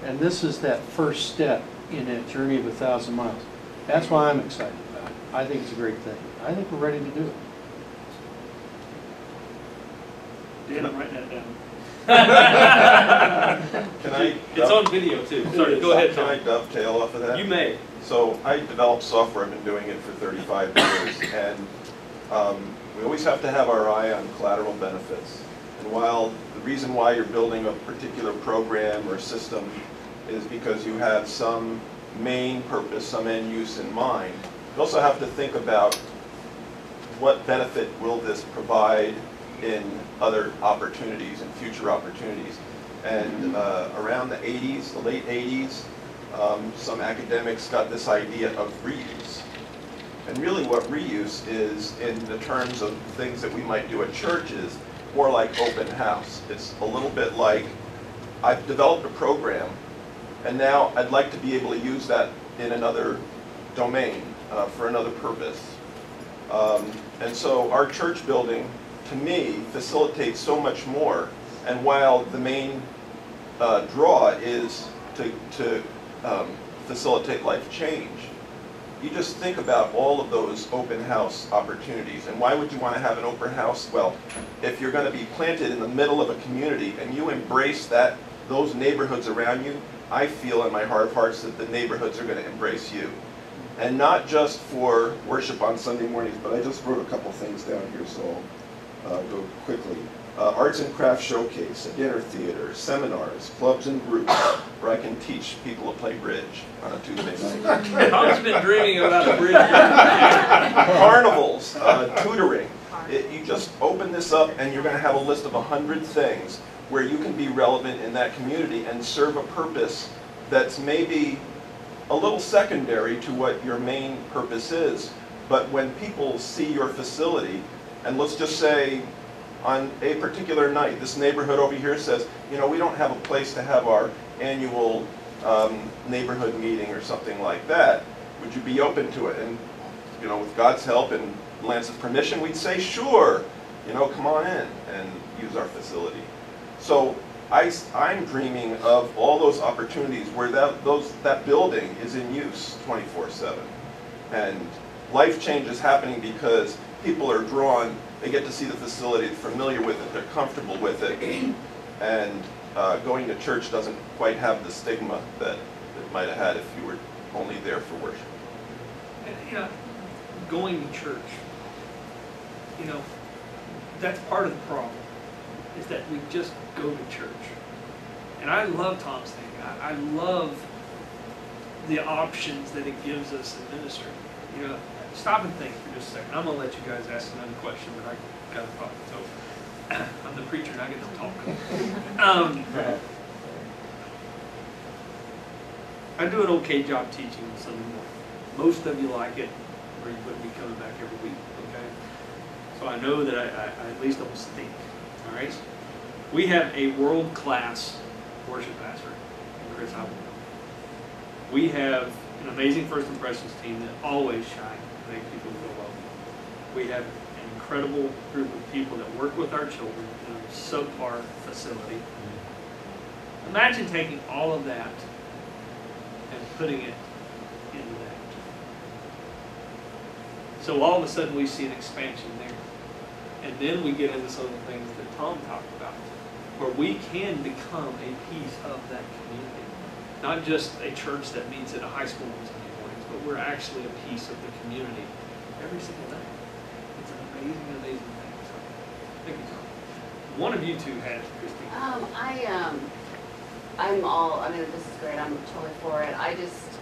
And this is that first step in that journey of 1,000 miles. That's why I'm excited about it. I think it's a great thing. I think we're ready to do it. Dan, I'm writing that down. Can I? It's on video too. Sorry, go ahead, Can I Tom. dovetail off of that? You may. So I developed software. I've been doing it for 35 years, and we always have to have our eye on collateral benefits. And while the reason why you're building a particular program or system is because you have some main purpose, some end use in mind, you also have to think about what benefit will this provide in other opportunities and future opportunities. And around the 80s, the late 80s, some academics got this idea of reuse. And really what reuse is, in the terms of things that we might do at churches, more like open house. It's a little bit like, I've developed a program, and now I'd like to be able to use that in another domain, for another purpose. And so our church building to me, facilitates so much more. And while the main draw is to facilitate life change, you just think about all of those open house opportunities. And why would you want to have an open house? Well, if you're going to be planted in the middle of a community and you embrace those neighborhoods around you, I feel in my heart of hearts that the neighborhoods are going to embrace you. And not just for worship on Sunday mornings, but I just wrote a couple things down here, so I'll go quickly. Arts and crafts showcase, a dinner theater, seminars, clubs and groups, where I can teach people to play bridge on a Tuesday night. Tom's been dreaming about a bridge. Carnivals, tutoring. You just open this up and you're going to have a list of 100 things where you can be relevant in that community and serve a purpose that's maybe a little secondary to what your main purpose is. But when people see your facility, and let's just say on a particular night, this neighborhood over here says, you know, we don't have a place to have our annual neighborhood meeting or something like that. Would you be open to it? And, you know, with God's help and Lance's permission, we'd say, sure, you know, come on in and use our facility. So I'm dreaming of all those opportunities where that building is in use 24/7. And life change is happening because people are drawn, they get to see the facility, they're familiar with it, they're comfortable with it, and going to church doesn't quite have the stigma that it might have had if you were only there for worship. And, you know, going to church, you know, that's part of the problem, is that we just go to church. And I love Tom's thing. I love the options that it gives us in ministry. You know, stop and think for just a second. I'm going to let you guys ask another question, but I got to talk. So I'm the preacher and I get to talk. I do an okay job teaching on Sunday morning. Most of you like it, or you wouldn't be coming back every week, okay? So I know that I at least don't stink, all right? We have a world-class worship pastor in Chris Howell. We have an amazing first impressions team that always shine and make people feel welcome. We have an incredible group of people that work with our children in a subpar facility. Imagine taking all of that and putting it into that. So all of a sudden we see an expansion there. And then we get into some of the things that Tom talked about, where we can become a piece of that community. Not just a church that meets at a high school on Sunday mornings, but we're actually a piece of the community every single day. It's an amazing, amazing thing. So, thank you, Tom. One of you two had it, Christine. This is great, I'm totally for it.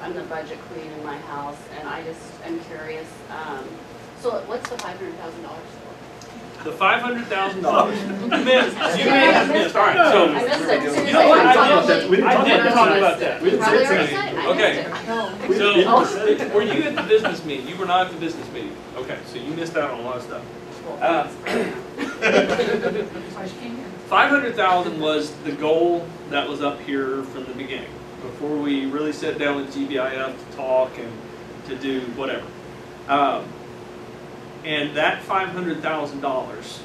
I'm the budget queen in my house, and I just am curious. So what's the $500,000 for? The $500,000. You may have missed. All right, so. I missed it. You know what? We I didn't talk about that. We didn't Probably say already anything. said it. I Okay. missed it. So, were you at the business meeting? You were not at the business meeting. Okay, so you missed out on a lot of stuff. 500,000 was the goal that was up here from the beginning, before we really sat down with GBIF to talk and to do whatever. And that $500,000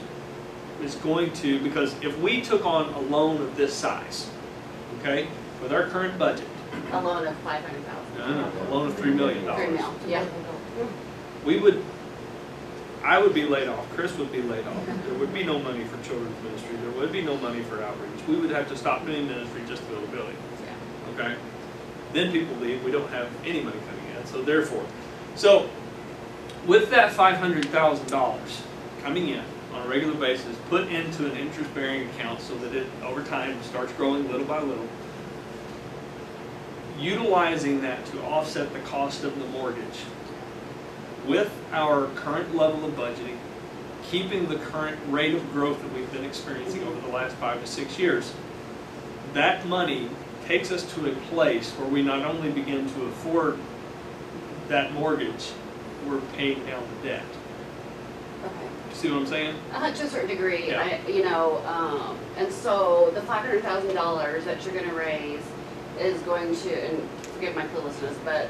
is going to, because if we took on a loan of this size, okay, with our current budget, A loan of $500,000. a loan of $3 million, $3 million, yeah. I would be laid off, Chris would be laid off, there would be no money for children's ministry, there would be no money for outreach, we would have to stop doing ministry just to build a building, okay? Then people leave, we don't have any money coming in, so therefore, with that $500,000 coming in on a regular basis, put into an interest-bearing account so that it, over time, starts growing little by little, utilizing that to offset the cost of the mortgage, with our current level of budgeting, keeping the current rate of growth that we've been experiencing over the last 5 to 6 years, that money takes us to a place where we not only begin to afford that mortgage, we're paying down the debt. Okay. See what I'm saying? To a certain degree, Yeah. and so the $500,000 that you're going to raise is going to, and forgive my cluelessness, but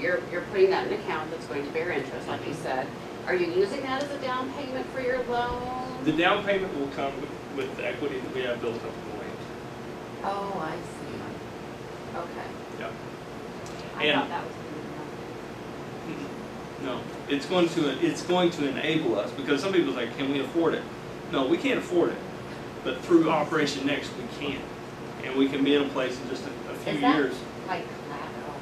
you're putting that in an account that's going to bear interest, like you said. Are you using that as a down payment for your loan? The down payment will come with the equity that we have built up in the land. Oh, I see. Okay. Yeah. I And- thought that was No, it's going to enable us, because some people say, can we afford it? No, we can't afford it, but through Operation Next we can, and we can be in a place in just a few Is that years. like collateral?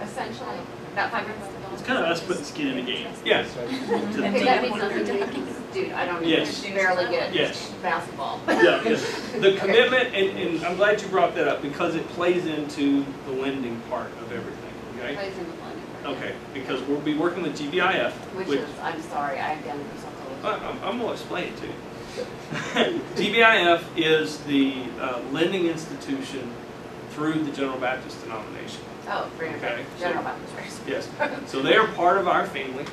Essentially, that $500,000. It's kind of us putting skin in the game. Yeah. Okay, that means nothing to me, dude, I don't even Yes. barely get Yes. basketball. Yeah, yeah. The commitment, and I'm glad you brought that up, because it plays into the lending part of everything, okay? Plays in the blending part. Okay, because we'll be working with GBIF, Which is, I'm sorry, I again, I'm going to explain it to you. GBIF is the lending institution through the General Baptist denomination. oh, for your Okay, general so- Baptist race. Yes. So they are part of our family.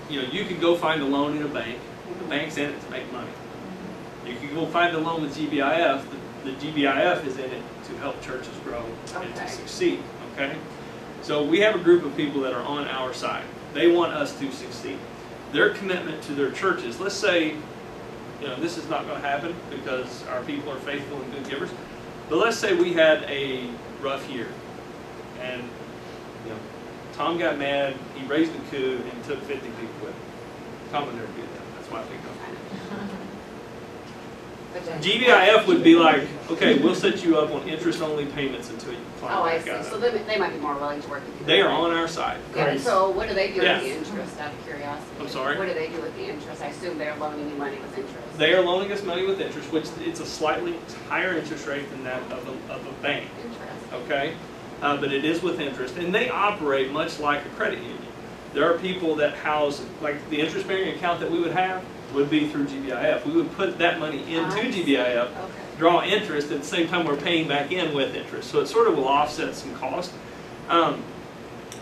You know, you could go find a loan in a bank. The bank's in it to make money. You can go find a loan with GBIF. The GBIF is in it to help churches grow and to Okay. succeed. Okay. So we have a group of people that are on our side. They want us to succeed. Their commitment to their churches. Let's say, you know, this is not going to happen because our people are faithful and good givers. But let's say we had a rough year, and you know, Tom got mad. He raised a coup and took 50 people with him. Tom would never do that. That's why I picked on him. But then- GBIF would be like, okay, we'll set you up on interest-only payments until you climb Oh, I back see, out so of it. they might be more willing to work with you. They are on our side. Yeah, and so what do they do with Yes. the interest, out of curiosity? I'm sorry? What do they do with the interest? I assume they're loaning you money with interest. They are loaning us money with interest, which it's a slightly higher interest rate than that of a bank. Interest. Okay, but it is with interest, and they operate much like a credit union. There are people that house, like the interest-bearing account that we would have would be through GBIF. We would put that money into I see. GBIF, Okay. draw interest, at the same time we're paying back in with interest. So it sort of will offset some cost.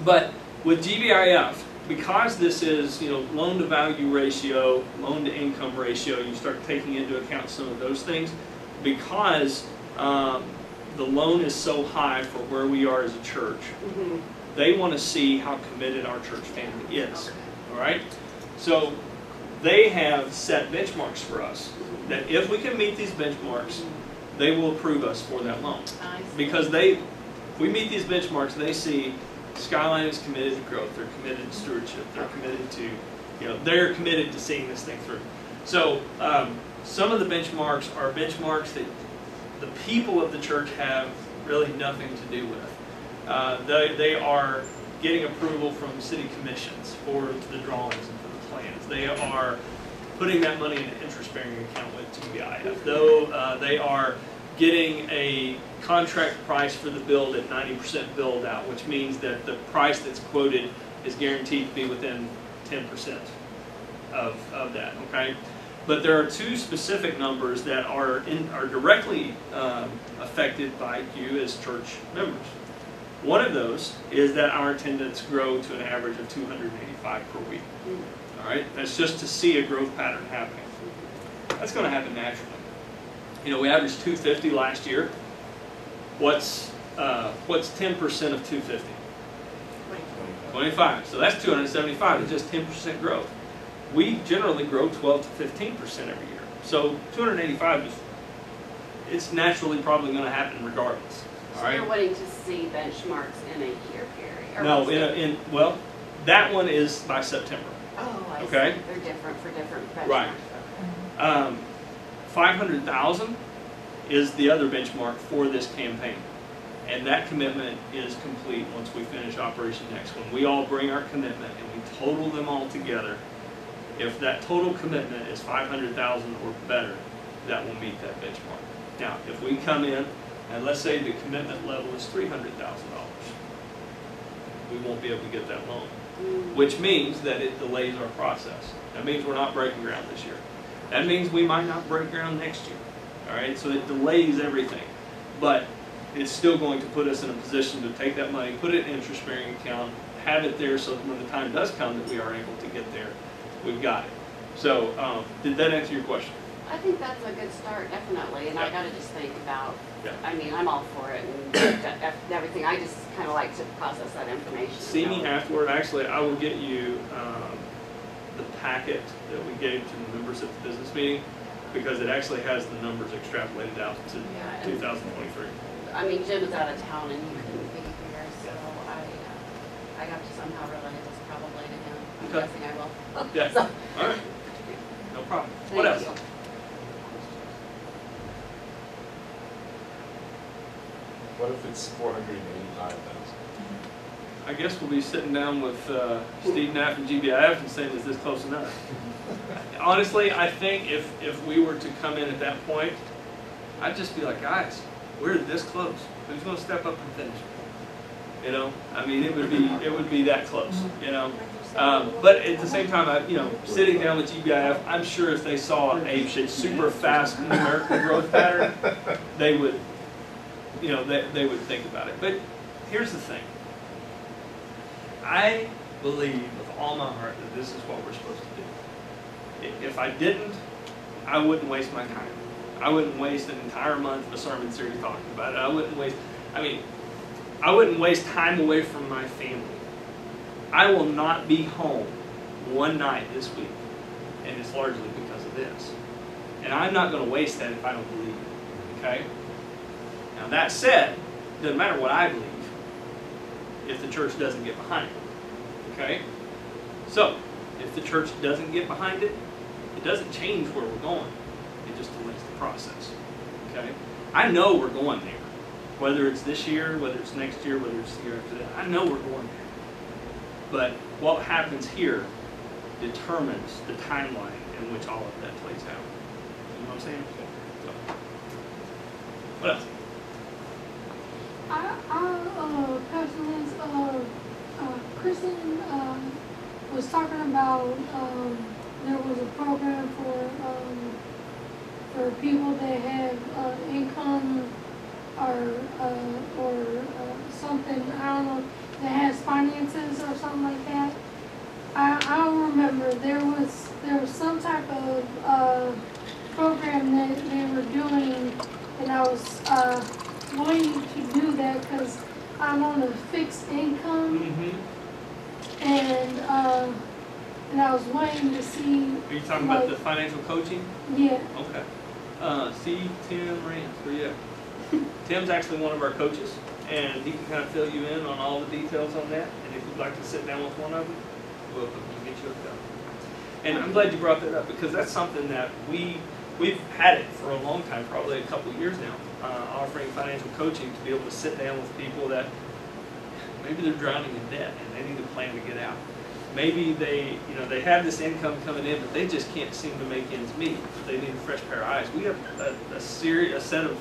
But with GBIF, because this is, you know, loan-to-value ratio, loan-to-income ratio, you start taking into account some of those things, because the loan is so high for where we are as a church, Mhm. they want to see how committed our church family is. All right? So they have set benchmarks for us that if we can meet these benchmarks, they will approve us for that loan. I see. Because if we meet these benchmarks, they see Skyline is committed to growth, they're committed to stewardship, they're committed to, you know, they're committed to seeing this thing through. So some of the benchmarks are benchmarks that the people of the church have really nothing to do with. They are getting approval from city commissions for the drawings and for the plans. They are putting that money in an interest-bearing account with GBIF. Though they are getting a contract price for the build at 90% build out, which means that the price that's quoted is guaranteed to be within 10% of that, okay? But there are two specific numbers that are directly affected by you as church members. One of those is that our attendance grow to an average of 285 per week. All right, that's just to see a growth pattern happening. That's going to happen naturally. You know, we averaged 250 last year. What's 10% of 250? 25. So that's 275. It's just 10% growth. We generally grow 12 to 15% every year. So 285 is, it's naturally probably going to happen regardless. All So right. you're wanting to see benchmarks in a year period? or No, what's well, that one is by September. Oh, I see. Okay. They're different for different benchmarks. Right. 500,000 is the other benchmark for this campaign. And that commitment is complete once we finish Operation Next. When we all bring our commitment and we total them all together, if that total commitment is 500,000 or better, that will meet that benchmark. Now, if we come in and let's say the commitment level is $300,000, we won't be able to get that loan, which means that it delays our process. That means we're not breaking ground this year. That means we might not break ground next year. All right, so it delays everything, but it's still going to put us in a position to take that money, put it in an interest-bearing account, have it there so that when the time does come that we are able to get there, we've got it. So, did that answer your question? I think that's a good start, definitely, and I Yeah. gotta just think about, Yeah. I mean, I'm all for it and everything, I just kinda like to process that information. See me so- afterward. Actually, I will get you the packet that we gave to the members at the business meeting, because it actually has the numbers extrapolated out to Yeah, and- 2023. I mean, Jim is out of town and he couldn't be here, so I have to somehow relay this probably to him. I'm Okay. guessing I will. Yeah. So, All right. No problem. thank What else? you. What if it's 485,000? I guess we'll be sitting down with Steve Knapp and GBIF and saying, is this close enough? Honestly, I think if we were to come in at that point, I'd just be like, guys, we're this close. Who's going to step up and finish? You know, I mean, it would be that close. You know, but at the same time, sitting down with GBIF, I'm sure if they saw a super fast numerical growth pattern, they would, they would think about it. But here's the thing. I believe with all my heart that this is what we're supposed to do. If I didn't, I wouldn't waste my time. I wouldn't waste an entire month of a sermon series talking about it. I wouldn't waste time away from my family. I will not be home one night this week, and it's largely because of this. And I'm not going to waste that if I don't believe it, okay? Now that said, it doesn't matter what I believe if the church doesn't get behind it, okay? So, if the church doesn't get behind it, it doesn't change where we're going. It just delays the process, okay? I know we're going there. Whether it's this year, whether it's next year, whether it's the year after that, I know we're going there. But what happens here determines the timeline in which all of that plays out. You know what I'm saying? So, what else? Pastor Liz, Kristen was talking about there was a program for people that have income or something, I don't know, that has finances or something like that. I don't remember. There was some type of program that they were doing, and I was wanting to do that because I'm on a fixed income, and I was waiting to see. Are you talking about the financial coaching? Yeah. Okay. See Tim Rance, where you at? Tim's actually one of our coaches, and he can kind of fill you in on all the details on that. And if you'd like to sit down with one of them, we'll get you hooked up. And I'm glad you brought that up, because that's something that we've had it for a long time, probably a couple of years now, offering financial coaching to be able to sit down with people that maybe they're drowning in debt and they need a plan to get out. Maybe they have this income coming in, but they just can't seem to make ends meet. They need a fresh pair of eyes. We have a set of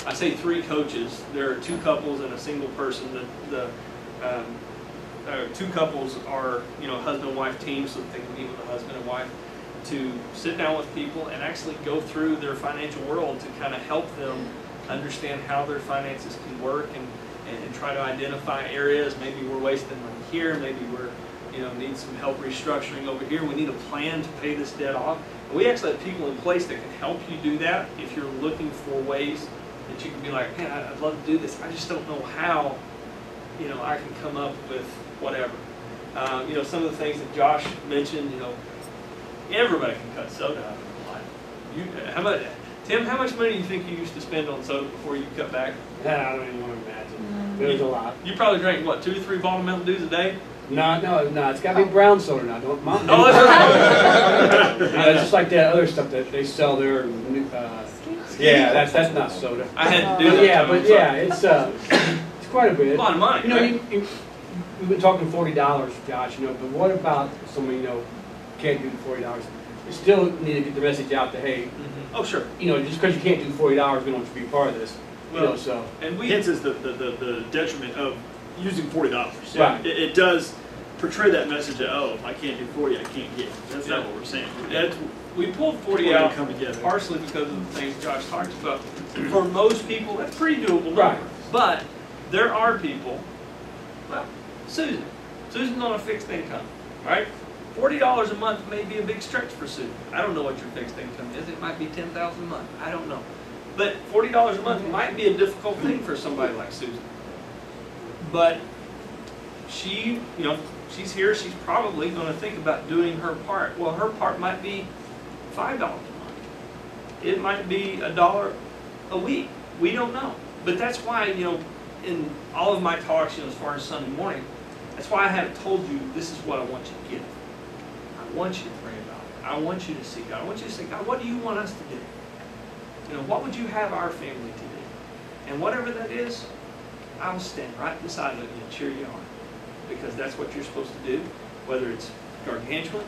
I say 3 coaches. There are 2 couples and a single person. The 2 couples are husband and wife teams, so that they can meet with a husband and wife to sit down with people and actually go through their financial world to kind of help them understand how their finances can work and try to identify areas. Maybe we're wasting money here. Maybe we're need some help restructuring over here. We need a plan to pay this debt off. And we actually have people in place that can help you do that if you're looking for ways that you can be like, man, I'd love to do this. I just don't know how I can come up with whatever. Some of the things that Josh mentioned, everybody can cut soda out of their life. Tim, how much money do you think you used to spend on soda before you cut back? I don't even want to imagine. It was a lot. You probably drank, what, 2 or 3 bottle Mountain Dews a day? No, it's got to be brown soda now. Don't Mountain Dew. Oh, that's right. It's just like that other stuff that they sell there. Yeah, that's not soda. I had to do that. Yeah, but yeah, it's quite a bit. A lot of money, right? We've been talking $40, Josh. But what about someone can't do the $40? You still need to get the message out that hey, oh sure, just because you can't do $40, we don't want you to be part of this. Well, So and hence is the detriment of using $40. Right. It does portray that message that if I can't do 40, I can't get. That's not what we're saying. We pulled 40 out partially because of the things Josh talked about. For most people, that's pretty doable number. Right. But there are people. Well, Susan's on a fixed income, right? $40 a month may be a big stretch for Susan. I don't know what your fixed income is. It might be $10,000 a month. I don't know. But $40 a month might be a difficult thing for somebody like Susan. But she she's here, she's probably going to think about doing her part. Well, her part might be $5 a month. It might be $1 a week. We don't know. But that's why, in all of my talks, as far as Sunday morning, that's why I haven't told you this is what I want you to give. I want you to pray about it. I want you to seek God. I want you to say, God, what do you want us to do? What would you have our family to do? And whatever that is, I'll stand right beside you and cheer you on. Because that's what you're supposed to do, whether it's gargantuan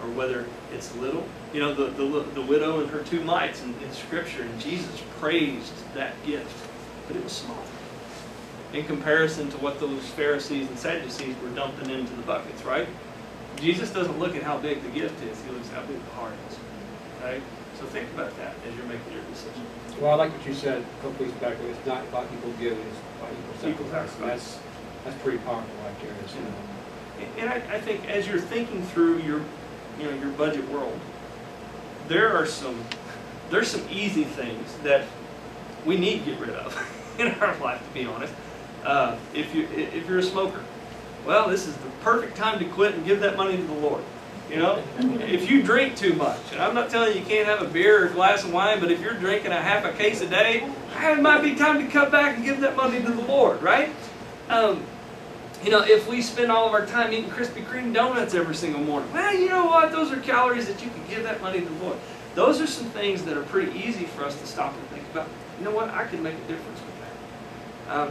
or whether it's little. The widow and her 2 mites in Scripture, and Jesus praised that gift, but it was small in comparison to what those Pharisees and Sadducees were dumping into the buckets, right? Jesus doesn't look at how big the gift is, he looks at how big the heart is. Okay? So think about that as you're making your decision. Well, I like what you said a couple weeks back, it's not about people giving, it's about equal sacrifice. That's pretty powerful right there, isn't it? And I think as you're thinking through your budget world, there's some easy things that we need to get rid of in our life, to be honest. If you're a smoker, well, this is the perfect time to quit and give that money to the Lord. If you drink too much, and I'm not telling you can't have a beer or a glass of wine, but if you're drinking a half a case a day, it might be time to cut back and give that money to the Lord, right? If we spend all of our time eating Krispy Kreme donuts every single morning, well, you know what? Those are calories that you can give that money to the Lord. Those are some things that are pretty easy for us to stop and think about. You know what? I can make a difference with that.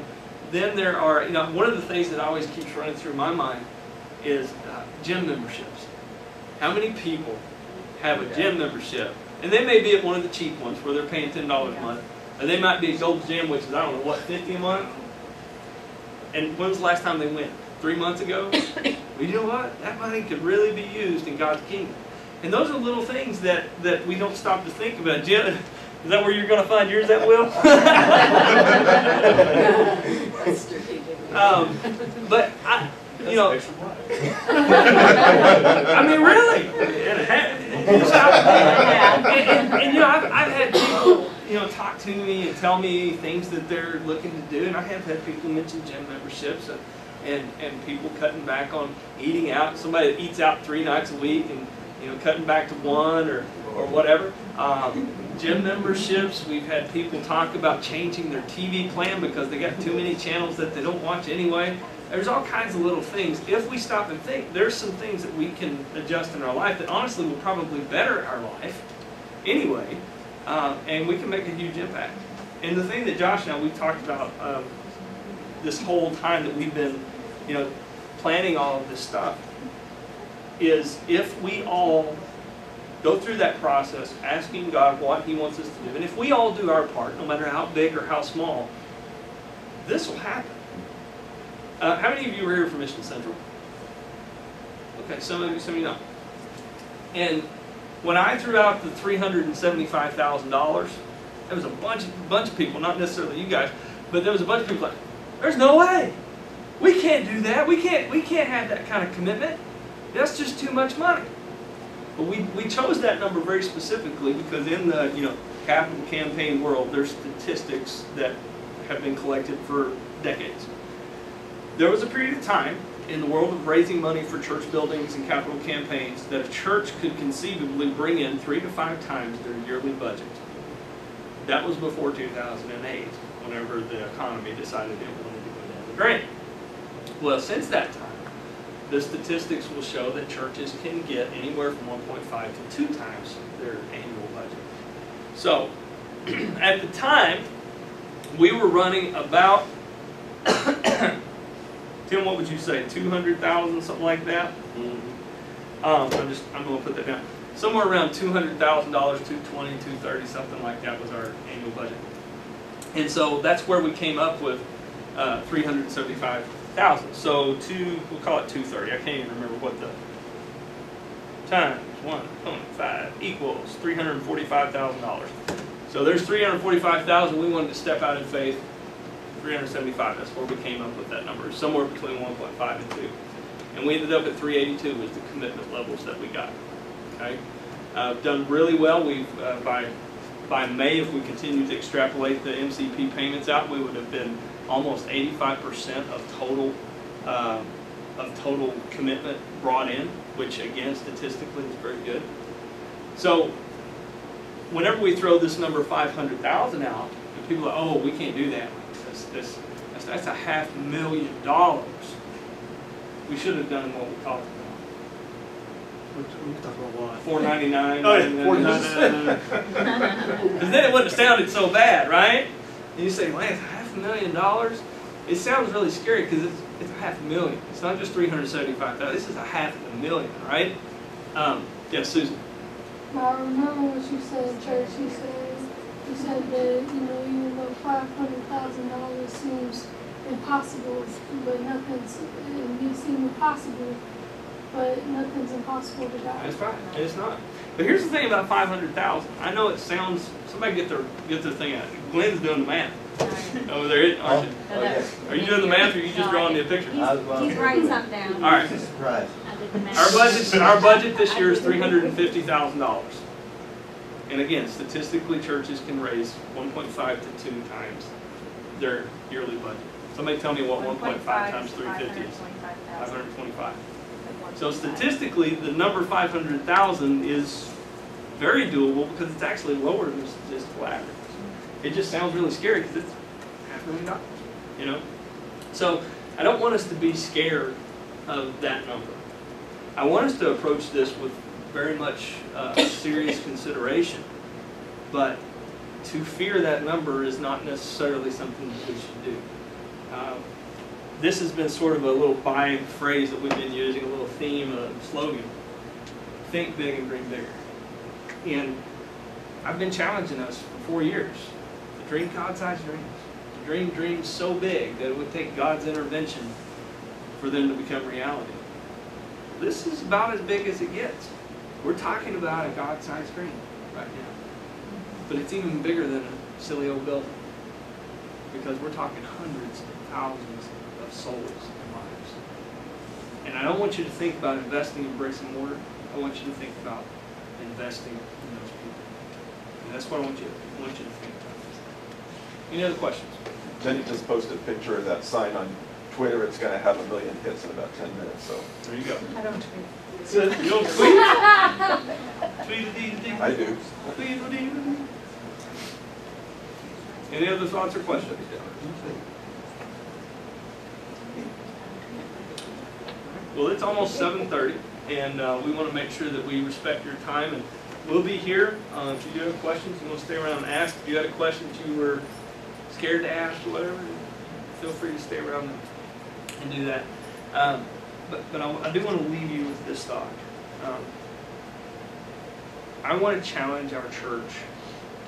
Then there are, one of the things that always keeps running through my mind is gym memberships. How many people have a gym membership? And they may be at one of the cheap ones where they're paying $10 a month. Or they might be at Gold's Gym, which is, I don't know, what, $50 a month? And when was the last time they went? 3 months ago? Well, you know what? That money could really be used in God's kingdom. And those are little things that we don't stop to think about. Jim, is that where you're going to find yours at, Will? But I mean, really. I've had people, talk to me and tell me things that they're looking to do, and I have had people mention gym memberships and people cutting back on eating out. Somebody that eats out 3 nights a week and cutting back to 1 or whatever. Gym memberships. We've had people talk about changing their TV plan because they got too many channels that they don't watch anyway. There's all kinds of little things. If we stop and think, there's some things that we can adjust in our life that honestly will probably better our life anyway, and we can make a huge impact. And the thing that Josh and I, we've talked about this whole time that we've been, planning all of this stuff, is if we all go through that process, asking God what He wants us to do, and if we all do our part, no matter how big or how small, this will happen. How many of you were here from Mission Central? Okay, some of you don't. And when I threw out the $375,000, there was a bunch of people, not necessarily you guys, but there was a bunch of people like, there's no way. We can't do that. We can't have that kind of commitment. That's just too much money. But we chose that number very specifically because in the capital campaign world, there's statistics that have been collected for decades. There was a period of time in the world of raising money for church buildings and capital campaigns that a church could conceivably bring in 3 to 5 times their yearly budget. That was before 2008, whenever the economy decided it wanted to go down the drain. Well, since that time, the statistics will show that churches can get anywhere from 1.5 to 2 times their annual budget. So, at the time, we were running about Tim, what would you say, 200,000, something like that? Mm-hmm. I'm going to put that down. Somewhere around $200,000, 220, 230, something like that was our annual budget. And so that's where we came up with 375,000. So we'll call it 230. I can't even remember what the times 1.5 equals $345,000. So there's $345,000. We wanted to step out in faith. 375, that's where we came up with that number, somewhere between 1.5 and 2. And we ended up at 382 was the commitment levels that we got. Okay, done really well. We've by May, if we continue to extrapolate the MCP payments out, we would have been almost 85% of total of total commitment brought in, which again, statistically is very good. So whenever we throw this number 500,000 out, and people are, oh, we can't do that. That's $500,000. We should have done what we talked about. We talk about what? $499. Oh, yeah, $499. Because then it wouldn't have sounded so bad, right? And you say, man, it's $500,000. It sounds really scary because it's $500,000. It's not just $375,000. This is $500,000, right? Yeah, Susan. I remember what you said in church. You said that, even though $500,000 seems impossible, but it may seem impossible, but nothing's impossible to God. That's right. It's not. But here's the thing about 500,000. I know it sounds. Somebody get their thing out. Glenn's doing the math over there, aren't you? No, that's- Are you doing the math, or are you just drawing me a picture? He's writing something down. All right. Right. I did the math. Our budget this year is $350,000. And again, statistically, churches can raise 1.5 to 2 times their yearly budget. Somebody tell me what 1.5 times 350 is. 525. So statistically, the number 500,000 is very doable because it's actually lower than the statistical average. It just sounds really scary because it's $500,000, So I don't want us to be scared of that number. I want us to approach this with very much serious consideration, but to fear that number is not necessarily something that we should do. This has been sort of a little buying phrase that we've been using, a little theme, a slogan. Think big and dream bigger. And I've been challenging us for 4 years to dream God-sized dreams, to dream dreams so big that it would take God's intervention for them to become reality. This is about as big as it gets. We're talking about a God-sized dream right now. But it's even bigger than a silly old building, because we're talking hundreds of thousands of souls and lives. And I don't want you to think about investing in bricks and mortar. I want you to think about investing in those people. And that's what I want you to think about. Any other questions? Jenny just posted a picture of that sign on Twitter. It's going to have 1 million hits in about 10 minutes. So there you go. I don't tweet. So, you don't tweet? Tweet-a-dee-dee. I do. Tweet-a-dee-dee. Any other thoughts or questions? Well, it's almost 7:30, and we want to make sure that we respect your time. And we'll be here. If you do have questions, you want to stay around and ask. If you had a question that you were scared to ask or whatever, feel free to stay around and do that. But I do want to leave you with this thought. I want to challenge our church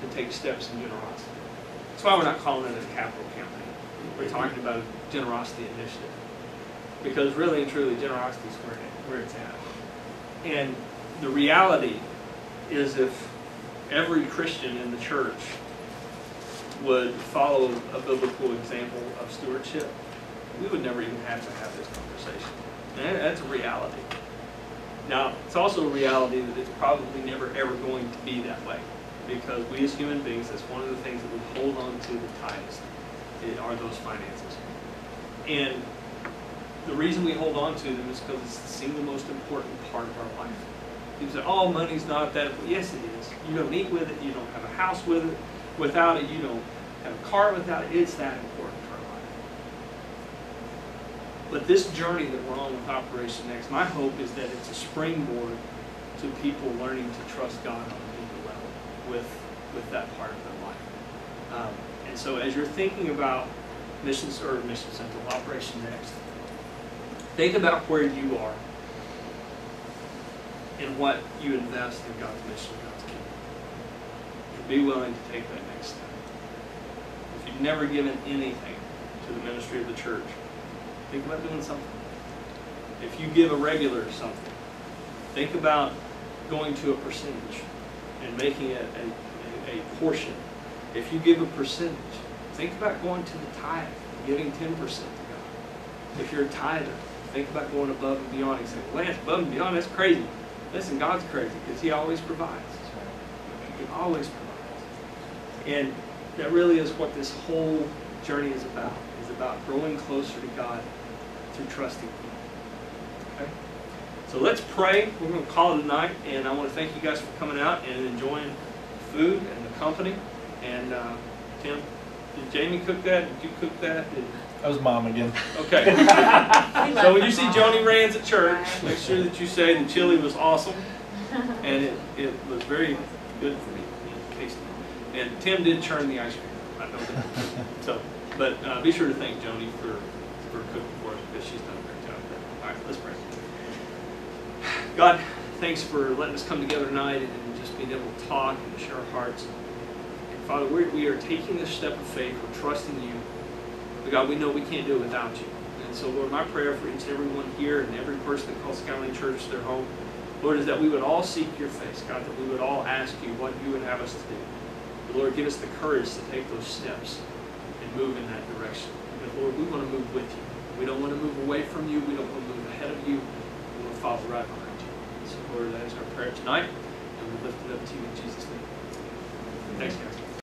to take steps in generosity. That's why we're not calling it a capital campaign. We're talking about a generosity initiative. Because really and truly, generosity is where it's at. And the reality is, if every Christian in the church would follow a biblical example of stewardship, we would never even have to have this conversation. And that's a reality. Now, it's also a reality that it's probably never ever going to be that way, because we as human beings, that's one of the things that we hold on to the tightest, are those finances. And the reason we hold on to them is because it's the most important part of our life. People say, oh, money's not that important. Yes, it is. You don't eat with it. You don't have a house with it. Without it, you don't have a car without it. It's that important to our life. But this journey that we're on with Operation Next, my hope is that it's a springboard to people learning to trust God on a deeper level with that part of their life. And so as you're thinking about Mission Central, Operation Next, think about where you are and what you invest in God's mission, God's kingdom. And be willing to take that next step. If you've never given anything to the ministry of the church, think about doing something. If you give a regular something, think about going to a percentage and making it a portion. If you give a percentage, think about going to the tithe, giving 10% to God. If you're a tither, think about going above and beyond. You say, well, that's above and beyond, that's crazy. Listen, God's crazy because He always provides. He always provides. And that really is what this whole journey is about growing closer to God through trusting Him. So let's pray. We're going to call it a night, and I want to thank you guys for coming out and enjoying food and the company. And Tim, did Jamie cook that? Did you cook that? That was Mom again. Okay. So when you see Joni Rand's at church, make sure that you say the chili was awesome, and it was very good for me, tasty. And Tim did churn the ice cream. I know that. So, but be sure to thank Joni for cooking for us, because she's done a great job there. All right, let's pray. God, thanks for letting us come together tonight and just being able to talk and to share our hearts. And Father, we are taking this step of faith. We're trusting you. But God, we know we can't do it without you. And so, Lord, my prayer for each and every one here and every person that calls Skyline Church their home, Lord, is that we would all seek your face, God, that we would all ask you what you would have us to do. But Lord, give us the courage to take those steps and move in that direction. Because, Lord, we want to move with you. We don't want to move away from you. We don't want to move ahead of you. We want to follow right behind you. So, Lord, that is our prayer tonight, and we lift it up to you in Jesus' name. Thanks, guys.